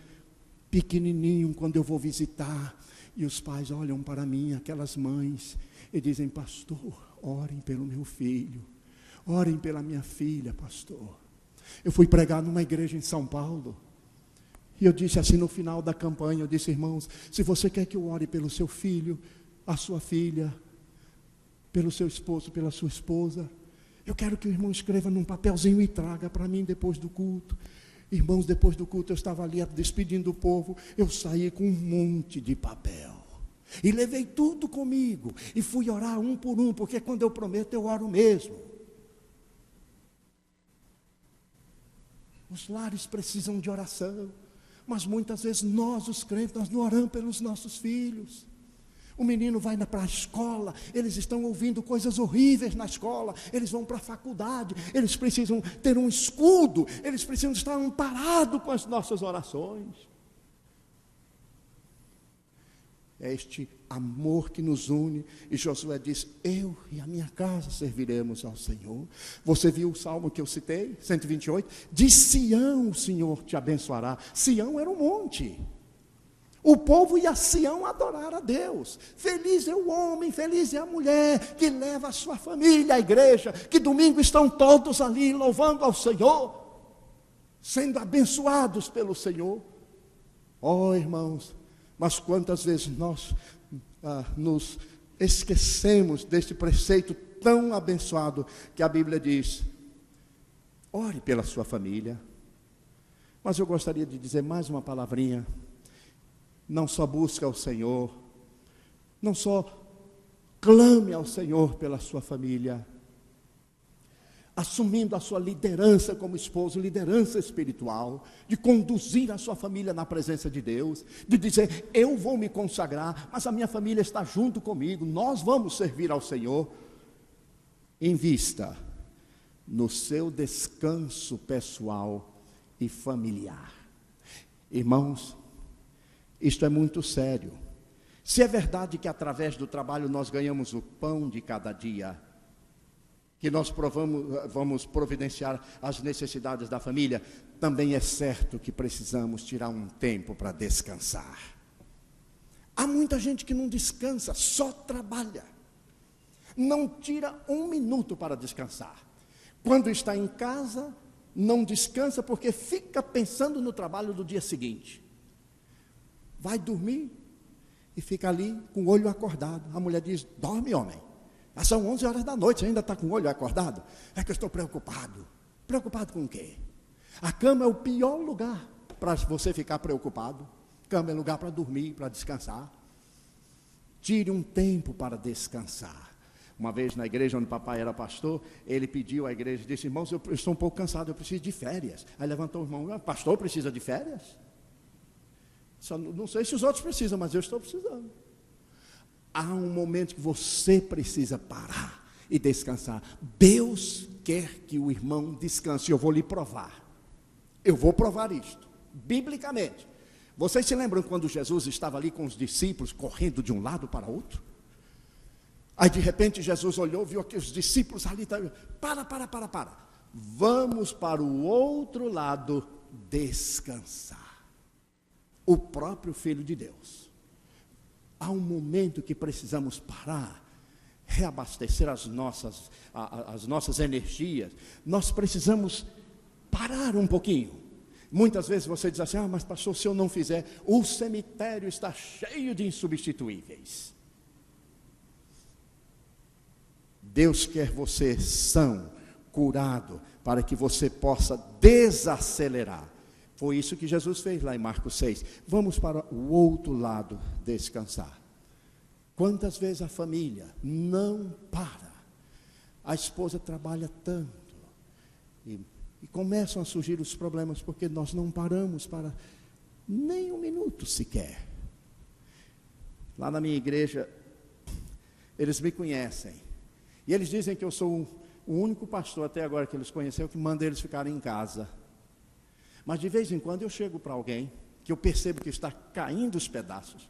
S2: pequenininho quando eu vou visitar, e os pais olham para mim, aquelas mães, e dizem, pastor, orem pelo meu filho, orem pela minha filha, pastor. Eu fui pregar numa igreja em São Paulo, e eu disse assim no final da campanha, eu disse, irmãos, se você quer que eu ore pelo seu filho, a sua filha, pelo seu esposo, pela sua esposa, eu quero que o irmão escreva num papelzinho e traga para mim depois do culto. Irmãos, depois do culto eu estava ali despedindo o povo, eu saí com um monte de papel, e levei tudo comigo, e fui orar um por um, porque quando eu prometo eu oro mesmo. Os lares precisam de oração, mas muitas vezes nós, os crentes, nós não oramos pelos nossos filhos. O menino vai para a escola, eles estão ouvindo coisas horríveis na escola, eles vão para a faculdade, eles precisam ter um escudo, eles precisam estar amparados com as nossas orações. É este amor que nos une, e Josué diz, eu e a minha casa serviremos ao Senhor. Você viu o salmo que eu citei, 128? De Sião o Senhor te abençoará. Sião era um monte. O povo ia a Sião adorar a Deus. Feliz é o homem, feliz é a mulher que leva a sua família à igreja, que domingo estão todos ali louvando ao Senhor, sendo abençoados pelo Senhor. Oh, irmãos, mas quantas vezes nós nos esquecemos deste preceito tão abençoado que a Bíblia diz, ore pela sua família. Mas eu gostaria de dizer mais uma palavrinha. Não só busque ao Senhor, não só clame ao Senhor pela sua família, assumindo a sua liderança como esposo, liderança espiritual, de conduzir a sua família na presença de Deus, de dizer, eu vou me consagrar, mas a minha família está junto comigo, nós vamos servir ao Senhor. Invista no seu descanso pessoal e familiar. Irmãos, isto é muito sério. Se é verdade que através do trabalho nós ganhamos o pão de cada dia, que nós vamos providenciar as necessidades da família, também é certo que precisamos tirar um tempo para descansar. Há muita gente que não descansa, só trabalha. Não tira um minuto para descansar. Quando está em casa, não descansa porque fica pensando no trabalho do dia seguinte. Vai dormir e fica ali com o olho acordado. A mulher diz: dorme, homem. São 11 horas da noite, ainda está com o olho acordado? É que eu estou preocupado. Preocupado com o quê? A cama é o pior lugar para você ficar preocupado. Cama é lugar para dormir, para descansar. Tire um tempo para descansar. Uma vez na igreja onde o papai era pastor, ele pediu à igreja, disse: irmãos, eu estou um pouco cansado, eu preciso de férias. Aí levantou o irmão: pastor precisa de férias? Só não sei se os outros precisam, mas eu estou precisando. Há um momento que você precisa parar e descansar. Deus quer que o irmão descanse. Eu vou lhe provar. Eu vou provar isto, biblicamente. Vocês se lembram quando Jesus estava ali com os discípulos, correndo de um lado para outro? Aí de repente Jesus olhou, viu que os discípulos ali, para. Vamos para o outro lado descansar. O próprio Filho de Deus. Há um momento que precisamos parar, reabastecer as nossas energias. Nós precisamos parar um pouquinho. Muitas vezes você diz assim: mas pastor, se eu não fizer, o cemitério está cheio de insubstituíveis. Deus quer você são, curado, para que você possa desacelerar. Foi isso que Jesus fez lá em Marcos 6. Vamos para o outro lado descansar. Quantas vezes a família não para? A esposa trabalha tanto. E começam a surgir os problemas porque nós não paramos para nem um minuto sequer. Lá na minha igreja, eles me conhecem. E eles dizem que eu sou o único pastor até agora que eles conheceram que manda eles ficarem em casa. Mas de vez em quando eu chego para alguém que eu percebo que está caindo os pedaços,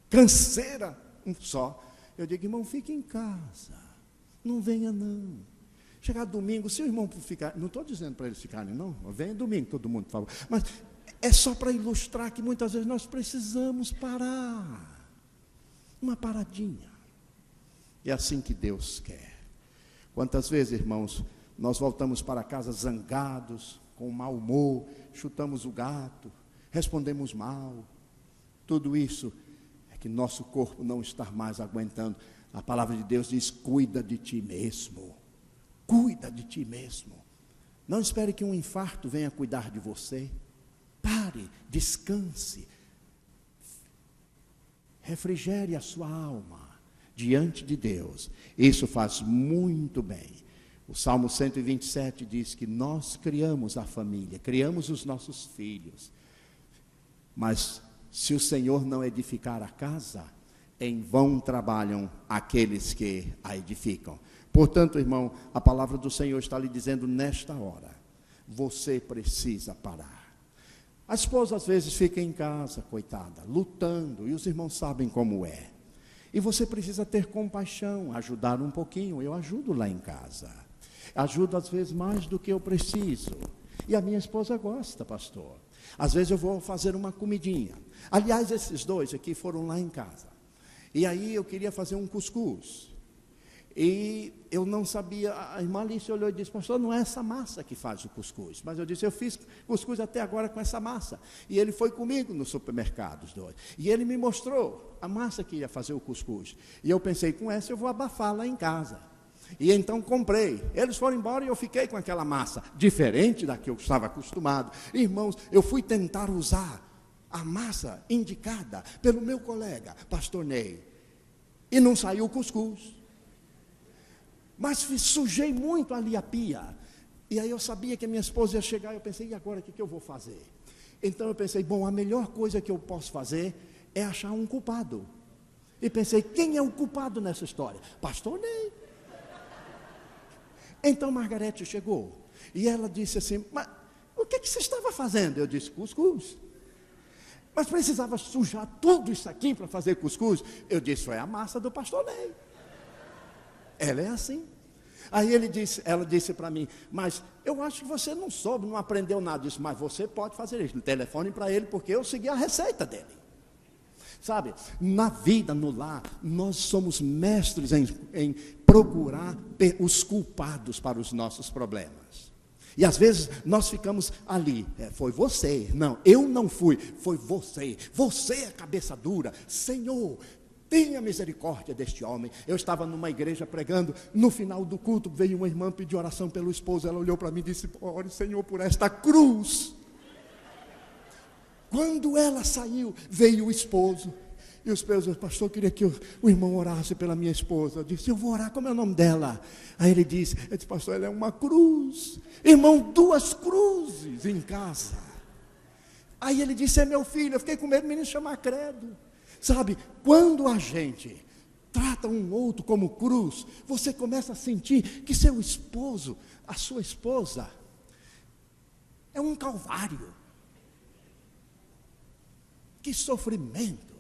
S2: canseira só, eu digo: irmão, fique em casa, não venha não. Chegar domingo, se o irmão ficar, não estou dizendo para eles ficarem não, venha domingo todo mundo, por favor, mas é só para ilustrar que muitas vezes nós precisamos parar, uma paradinha. É assim que Deus quer. Quantas vezes, irmãos, nós voltamos para casa zangados, com mau humor, chutamos o gato, respondemos mal. Tudo isso é que nosso corpo não está mais aguentando. A palavra de Deus diz: cuida de ti mesmo. Cuida de ti mesmo. Não espere que um infarto venha cuidar de você. Pare, descanse. Refrigere a sua alma diante de Deus. Isso faz muito bem. O Salmo 127 diz que nós criamos a família, criamos os nossos filhos. Mas se o Senhor não edificar a casa, em vão trabalham aqueles que a edificam. Portanto, irmão, a palavra do Senhor está lhe dizendo nesta hora: você precisa parar. A esposa às vezes fica em casa, coitada, lutando, e os irmãos sabem como é. E você precisa ter compaixão, ajudar um pouquinho. Eu ajudo lá em casa. Ajudo às vezes mais do que eu preciso. E a minha esposa gosta, pastor. Às vezes eu vou fazer uma comidinha. Aliás, esses dois aqui foram lá em casa. E aí eu queria fazer um cuscuz. E eu não sabia, a irmã Alice olhou e disse: pastor, não é essa massa que faz o cuscuz. Mas eu disse: eu fiz cuscuz até agora com essa massa. E ele foi comigo no supermercado, os dois. E ele me mostrou a massa que ia fazer o cuscuz. E eu pensei: com essa eu vou abafar lá em casa. E então comprei. Eles foram embora e eu fiquei com aquela massa, diferente da que eu estava acostumado. Irmãos, eu fui tentar usar a massa indicada pelo meu colega, pastor Ney. E não saiu o cuscuz. Mas sujei muito ali a pia. E aí eu sabia que a minha esposa ia chegar. Eu pensei: e agora o que eu vou fazer? Então eu pensei: bom, a melhor coisa que eu posso fazer é achar um culpado. E pensei: quem é o culpado nessa história? Pastor Ney. Então Margarete chegou. E ela disse assim: mas o que você estava fazendo? Eu disse: cuscuz. Mas precisava sujar tudo isso aqui para fazer cuscuz? Eu disse, foi a massa do pastor Ney. Ela é assim. Aí ela disse para mim, mas eu acho que você não soube, não aprendeu nada disso, mas você pode fazer isso. Telefone para ele, porque eu segui a receita dele. Sabe, na vida, no lar, nós somos mestres em procurar os culpados para os nossos problemas. E às vezes nós ficamos ali, foi você, não, eu não fui, foi você é a cabeça dura, Senhor, tenha misericórdia deste homem. Eu estava numa igreja pregando, no final do culto veio uma irmã pedir oração pelo esposo, ela olhou para mim e disse, ore Senhor por esta cruz. Quando ela saiu, veio o esposo. E os esposos, pastor, eu queria que o irmão orasse pela minha esposa. Eu disse, eu vou orar, como é o nome dela? Aí ele disse, pastor, ela é uma cruz. Irmão, 2 cruzes em casa. Aí ele disse, é meu filho. Eu fiquei com medo do menino chamar credo. Sabe, quando a gente trata um outro como cruz, você começa a sentir que seu esposo, a sua esposa, é um calvário. Que sofrimento.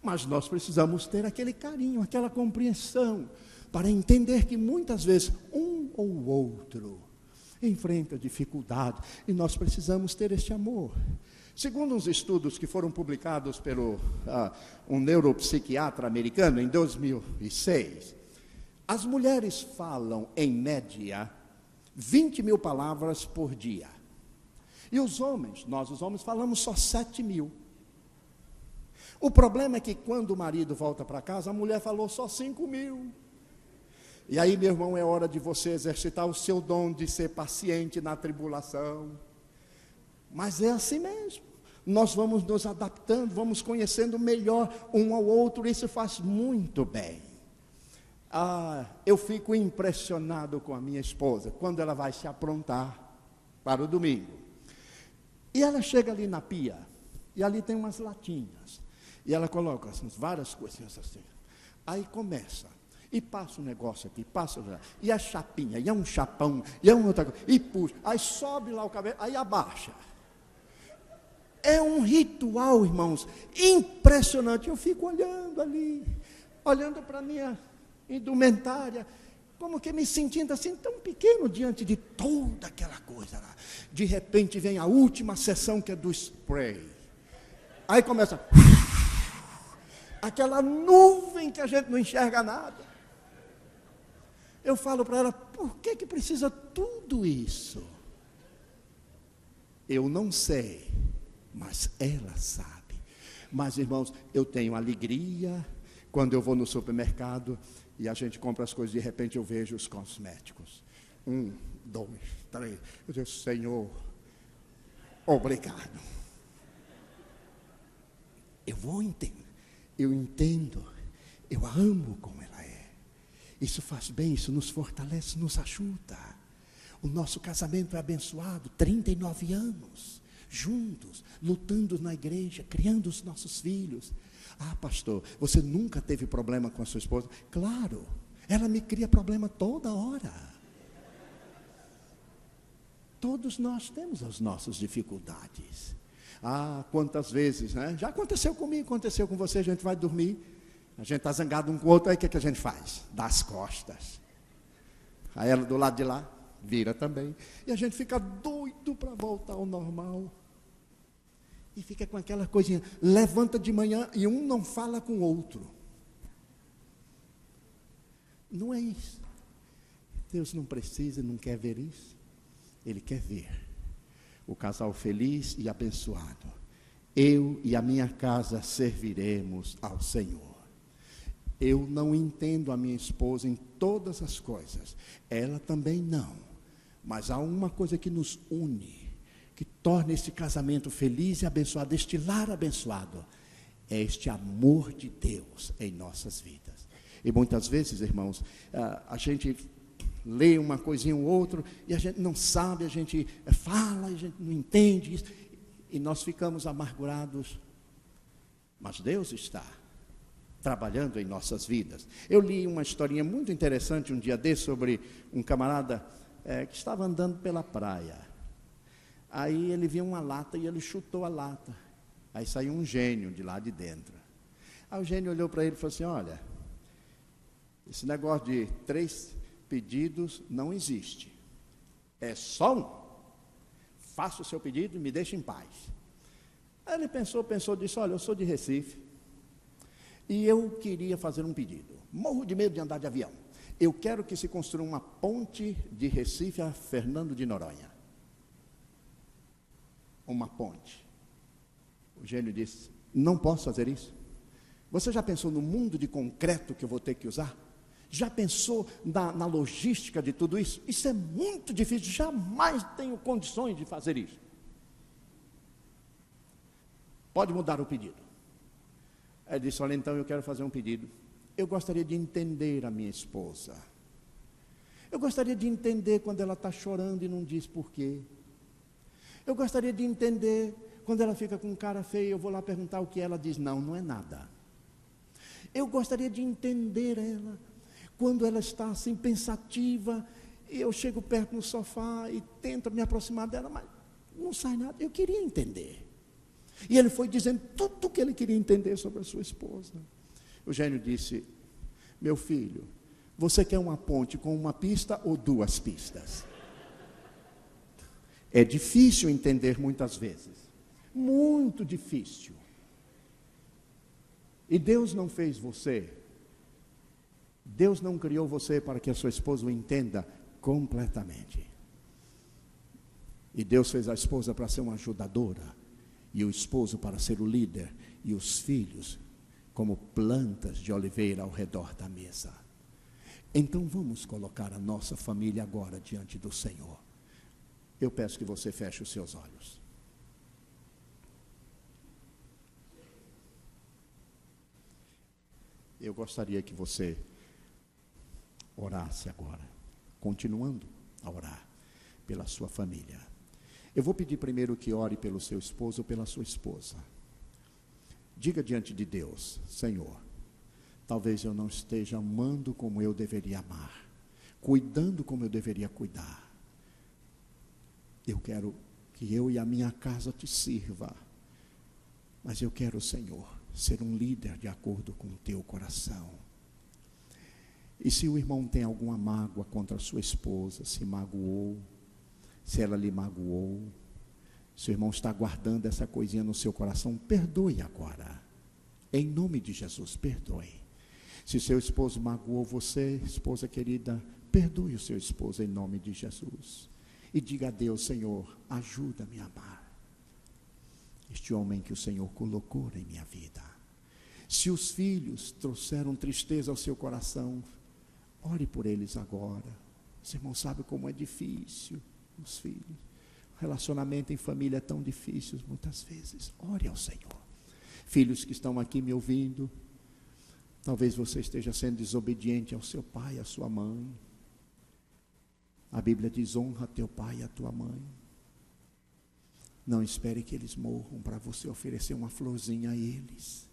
S2: Mas nós precisamos ter aquele carinho, aquela compreensão, para entender que muitas vezes um ou outro enfrenta dificuldade, e nós precisamos ter este amor. Segundo uns estudos que foram publicados pelo um neuropsiquiatra americano em 2006, as mulheres falam, em média, 20.000 palavras por dia. E os homens, nós os homens falamos só 7.000. O problema é que quando o marido volta para casa, a mulher falou só 5.000. E aí, meu irmão, é hora de você exercitar o seu dom de ser paciente na tribulação. Mas é assim mesmo. Nós vamos nos adaptando, vamos conhecendo melhor um ao outro, e isso faz muito bem. Eu fico impressionado com a minha esposa, quando ela vai se aprontar para o domingo. E ela chega ali na pia, e ali tem umas latinhas. E ela coloca várias coisinhas assim. Aí começa. E passa um negócio aqui, passa lá. E a chapinha, e é um chapão, e é uma outra coisa. E puxa. Aí sobe lá o cabelo, aí abaixa. É um ritual, irmãos, impressionante. Eu fico olhando ali, olhando para a minha indumentária, como que me sentindo assim, tão pequeno diante de toda aquela coisa lá. De repente vem a última sessão, que é do spray. Aí começa... aquela nuvem que a gente não enxerga nada. Eu falo para ela, por que precisa tudo isso? Eu não sei, mas ela sabe. Mas, irmãos, eu tenho alegria quando eu vou no supermercado e a gente compra as coisas, de repente eu vejo os cosméticos. 1, 2, 3. Eu digo, Senhor, obrigado. Eu vou entender. Eu entendo, eu amo como ela é. Isso faz bem, isso nos fortalece, nos ajuda. O nosso casamento é abençoado, 39 anos, juntos, lutando na igreja, criando os nossos filhos. Pastor, você nunca teve problema com a sua esposa? Claro, ela me cria problema toda hora. Todos nós temos as nossas dificuldades. Quantas vezes, né? Já aconteceu comigo, aconteceu com você, a gente vai dormir, a gente está zangado um com o outro, aí o que a gente faz? Dá as costas. Aí ela do lado de lá, vira também. E a gente fica doido para voltar ao normal. E fica com aquela coisinha, levanta de manhã e um não fala com o outro. Não é isso. Deus não precisa, não quer ver isso. Ele quer ver o casal feliz e abençoado. Eu e a minha casa serviremos ao Senhor. Eu não entendo a minha esposa em todas as coisas. Ela também não. Mas há uma coisa que nos une, que torna esse casamento feliz e abençoado, este lar abençoado. É este amor de Deus em nossas vidas. E muitas vezes, irmãos, a gente lê uma coisinha ou outra, e a gente não sabe, a gente fala, a gente não entende isso, e nós ficamos amargurados. Mas Deus está trabalhando em nossas vidas. Eu li uma historinha muito interessante um dia desse, sobre um camarada que estava andando pela praia. Aí ele viu uma lata e ele chutou a lata. Aí saiu um gênio de lá de dentro. Aí o gênio olhou para ele e falou assim: olha, esse negócio de 3 pedidos não existe. É só um. Faça o seu pedido e me deixe em paz. Aí ele pensou, disse: olha, eu sou de Recife e eu queria fazer um pedido. Morro de medo de andar de avião. Eu quero que se construa uma ponte de Recife a Fernando de Noronha. Uma ponte. O gênio disse: não posso fazer isso. Você já pensou no mundo de concreto que eu vou ter que usar? Já pensou na logística de tudo isso? Isso é muito difícil, jamais tenho condições de fazer isso. Pode mudar o pedido. Ele disse: olha, então eu quero fazer um pedido. Eu gostaria de entender a minha esposa. Eu gostaria de entender quando ela está chorando e não diz por quê. Eu gostaria de entender quando ela fica com cara feia, eu vou lá perguntar o que ela diz. Não, não é nada. Eu gostaria de entender ela quando ela está assim pensativa, e eu chego perto no sofá e tento me aproximar dela, mas não sai nada. Eu queria entender. E ele foi dizendo tudo o que ele queria entender sobre a sua esposa. O gênio disse: meu filho, você quer uma ponte com uma pista ou 2 pistas? É difícil entender muitas vezes. Muito difícil. E Deus não fez você. Deus não criou você para que a sua esposa o entenda completamente. E Deus fez a esposa para ser uma ajudadora, e o esposo para ser o líder, e os filhos como plantas de oliveira ao redor da mesa. Então vamos colocar a nossa família agora diante do Senhor. Eu peço que você feche os seus olhos. Eu gostaria que você orasse agora, continuando a orar pela sua família. Eu vou pedir primeiro que ore pelo seu esposo ou pela sua esposa. Diga diante de Deus: Senhor, talvez eu não esteja amando como eu deveria amar, cuidando como eu deveria cuidar. Eu quero que eu e a minha casa te sirva, mas eu quero, Senhor, ser um líder de acordo com o teu coração. E se o irmão tem alguma mágoa contra a sua esposa, se magoou, se ela lhe magoou, se o irmão está guardando essa coisinha no seu coração, perdoe agora. Em nome de Jesus, perdoe. Se seu esposo magoou você, esposa querida, perdoe o seu esposo em nome de Jesus. E diga a Deus: Senhor, ajuda-me a amar este homem que o Senhor colocou em minha vida. Se os filhos trouxeram tristeza ao seu coração, ore por eles agora. Os irmãos sabem como é difícil os filhos. O relacionamento em família é tão difícil muitas vezes. Ore ao Senhor. Filhos que estão aqui me ouvindo, talvez você esteja sendo desobediente ao seu pai e à sua mãe. A Bíblia diz: honra teu pai e a tua mãe. Não espere que eles morram para você oferecer uma florzinha a eles.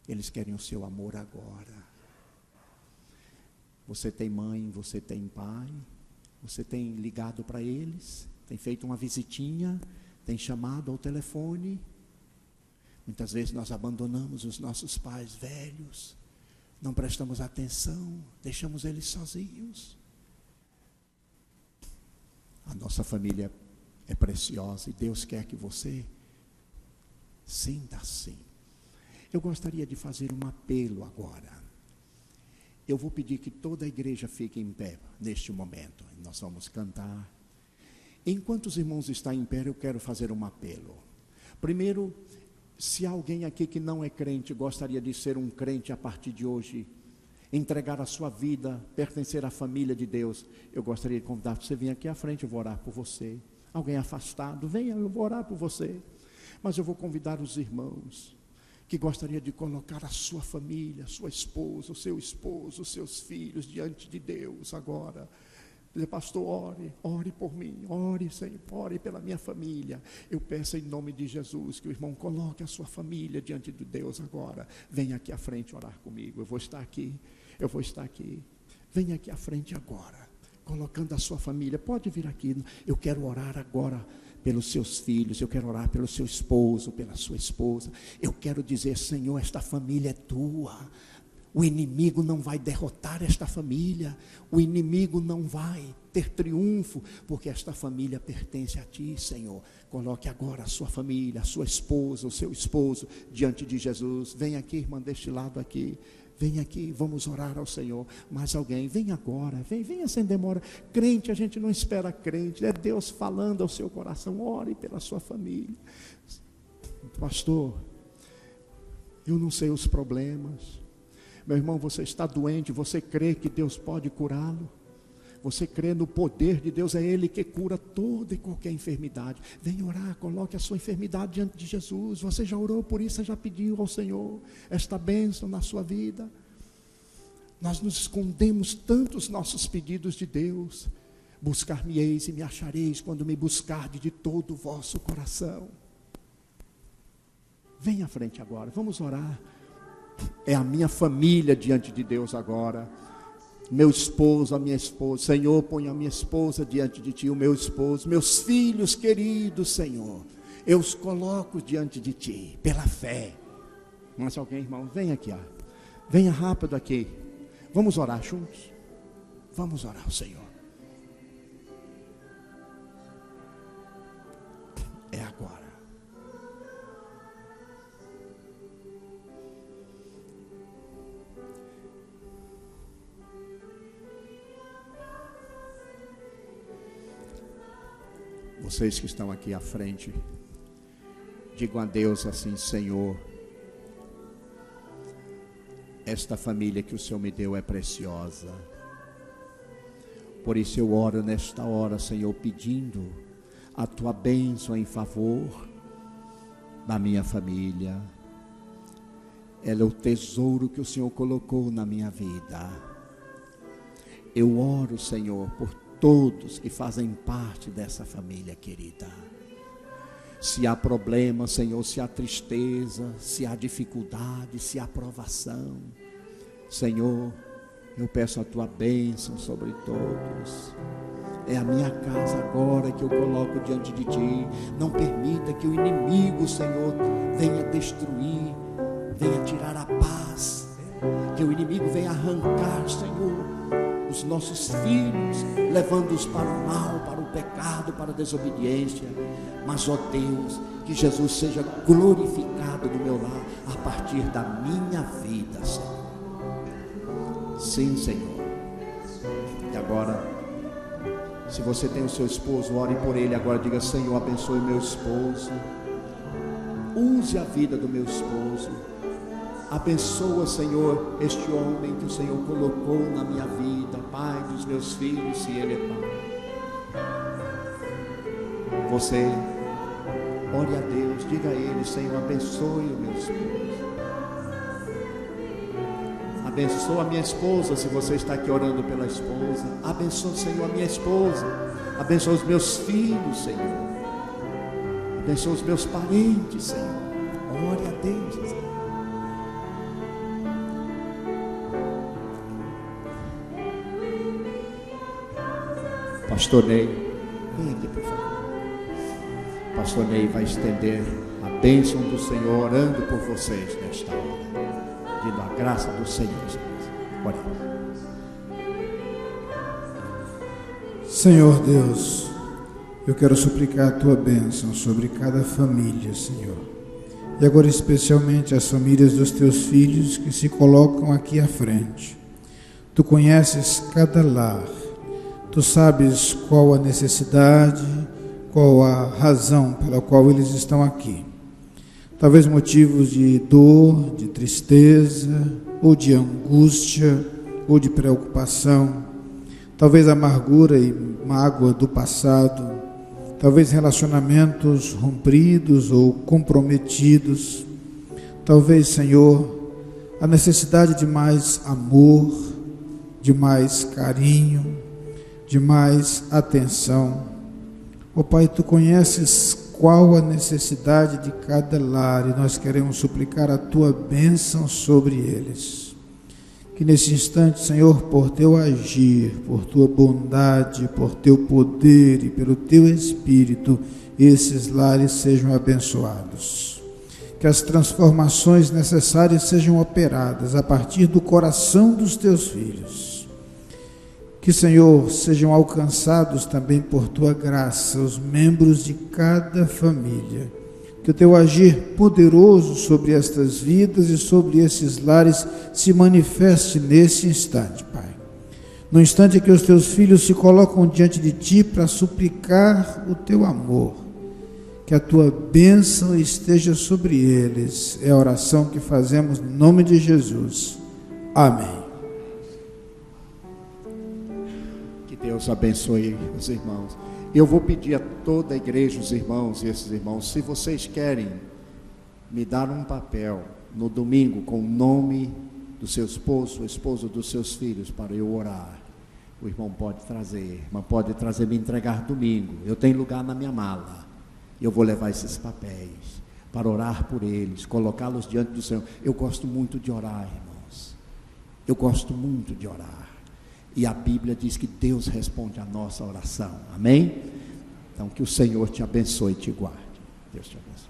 S2: Eles querem o seu amor agora. Você tem mãe, você tem pai, você tem ligado para eles, tem feito uma visitinha, tem chamado ao telefone. Muitas vezes nós abandonamos os nossos pais velhos, não prestamos atenção, deixamos eles sozinhos. A nossa família é preciosa e Deus quer que você sinta assim. Eu gostaria de fazer um apelo agora. Eu vou pedir que toda a igreja fique em pé neste momento. Nós vamos cantar. Enquanto os irmãos estão em pé, eu quero fazer um apelo. Primeiro, se alguém aqui que não é crente, gostaria de ser um crente a partir de hoje, entregar a sua vida, pertencer à família de Deus, eu gostaria de convidar você a vir aqui à frente, eu vou orar por você. Alguém afastado, venha, eu vou orar por você. Mas eu vou convidar os irmãos que gostaria de colocar a sua família, a sua esposa, o seu esposo, os seus filhos diante de Deus agora. Dizer: pastor, ore por mim, ore, Senhor, ore pela minha família. Eu peço em nome de Jesus que o irmão coloque a sua família diante de Deus agora. Venha aqui à frente orar comigo, eu vou estar aqui. Venha aqui à frente agora, colocando a sua família. Pode vir aqui, eu quero orar agora pelos seus filhos, eu quero orar pelo seu esposo, pela sua esposa. Eu quero dizer, Senhor, esta família é tua. O inimigo não vai derrotar esta família, o inimigo não vai ter triunfo, porque esta família pertence a Ti, Senhor. Coloque agora a sua família, a sua esposa, o seu esposo diante de Jesus. Vem aqui, irmã, deste lado aqui. Vem aqui, vamos orar ao Senhor. Mais alguém, vem agora, venha sem demora. Crente, a gente não espera crente, é Deus falando ao seu coração. Ore pela sua família. Pastor, eu não sei os problemas. Meu irmão, você está doente, você crê que Deus pode curá-lo? Você crê no poder de Deus, é Ele que cura toda e qualquer enfermidade. Vem orar, coloque a sua enfermidade diante de Jesus. Você já orou por isso, você já pediu ao Senhor esta bênção na sua vida? Nós nos escondemos tanto os nossos pedidos de Deus. Buscar-me-eis e me achareis quando me buscardes de todo o vosso coração. Vem à frente agora, vamos orar. É a minha família diante de Deus agora. Meu esposo, a minha esposa. Senhor, põe a minha esposa diante de Ti, o meu esposo, meus filhos queridos, Senhor. Eu os coloco diante de Ti, pela fé. Mas alguém, irmão, vem aqui, ó. Venha rápido aqui. Vamos orar juntos? Vamos orar ao Senhor. É agora. Vocês que estão aqui à frente, digam a Deus assim: Senhor, esta família que o Senhor me deu é preciosa. Por isso eu oro nesta hora, Senhor, pedindo a Tua bênção em favor da minha família. Ela é o tesouro que o Senhor colocou na minha vida. Eu oro, Senhor, por todos que fazem parte dessa família querida. Se há problema, Senhor, se há tristeza, se há dificuldade, se há provação, Senhor, eu peço a Tua bênção sobre todos. É a minha casa agora que eu coloco diante de Ti. Não permita que o inimigo, Senhor, venha destruir, venha tirar a paz, que o inimigo venha arrancar, Senhor, os nossos filhos, levando-os para o mal, para o pecado, para a desobediência. Mas, ó Deus, que Jesus seja glorificado no meu lar, a partir da minha vida, Senhor. Sim, Senhor. E agora, se você tem o seu esposo, ore por ele agora, diga: Senhor, abençoe o meu esposo, use a vida do meu esposo. Abençoa, Senhor, este homem que o Senhor colocou na minha vida, pai dos meus filhos, se ele é pai. Você, ore a Deus, diga a Ele: Senhor, abençoe o meu esposo. Abençoa a minha esposa, se você está aqui orando pela esposa. Abençoa, Senhor, a minha esposa. Abençoa os meus filhos, Senhor. Abençoa os meus parentes, Senhor. Ore a Deus, Senhor. Pastor Ney, vem aqui, por favor. Pastor Ney vai estender a bênção do Senhor, orando por vocês nesta hora, pedindo a graça do Senhor. Oremos.
S1: Senhor Deus, eu quero suplicar a Tua bênção sobre cada família, Senhor. E agora especialmente as famílias dos Teus filhos que se colocam aqui à frente. Tu conheces cada lar. Tu sabes qual a necessidade, qual a razão pela qual eles estão aqui. Talvez motivos de dor, de tristeza, ou de angústia, ou de preocupação. Talvez amargura e mágoa do passado. Talvez relacionamentos rompidos ou comprometidos. Talvez, Senhor, a necessidade de mais amor, de mais carinho, de mais atenção. Ó Pai, Tu conheces qual a necessidade de cada lar e nós queremos suplicar a Tua bênção sobre eles. Que nesse instante, Senhor, por Teu agir, por Tua bondade, por Teu poder e pelo Teu Espírito, esses lares sejam abençoados. Que as transformações necessárias sejam operadas a partir do coração dos teus filhos. Que, Senhor, sejam alcançados também por tua graça os membros de cada família. Que o teu agir poderoso sobre estas vidas e sobre esses lares se manifeste nesse instante, Pai. No instante em que os teus filhos se colocam diante de ti para suplicar o teu amor, que a tua bênção esteja sobre eles. É a oração que fazemos em nome de Jesus. Amém.
S2: Que Deus abençoe os irmãos. Eu vou pedir a toda a igreja, os irmãos e esses irmãos, se vocês querem me dar um papel no domingo com o nome do seu esposo, o esposo dos seus filhos, para eu orar, o irmão pode trazer, a irmã pode trazer, me entregar domingo. Eu tenho lugar na minha mala. Eu vou levar esses papéis para orar por eles, colocá-los diante do Senhor. Eu gosto muito de orar, irmãos. Eu gosto muito de orar. E a Bíblia diz que Deus responde a nossa oração. Amém? Então, que o Senhor te abençoe e te guarde. Deus te abençoe.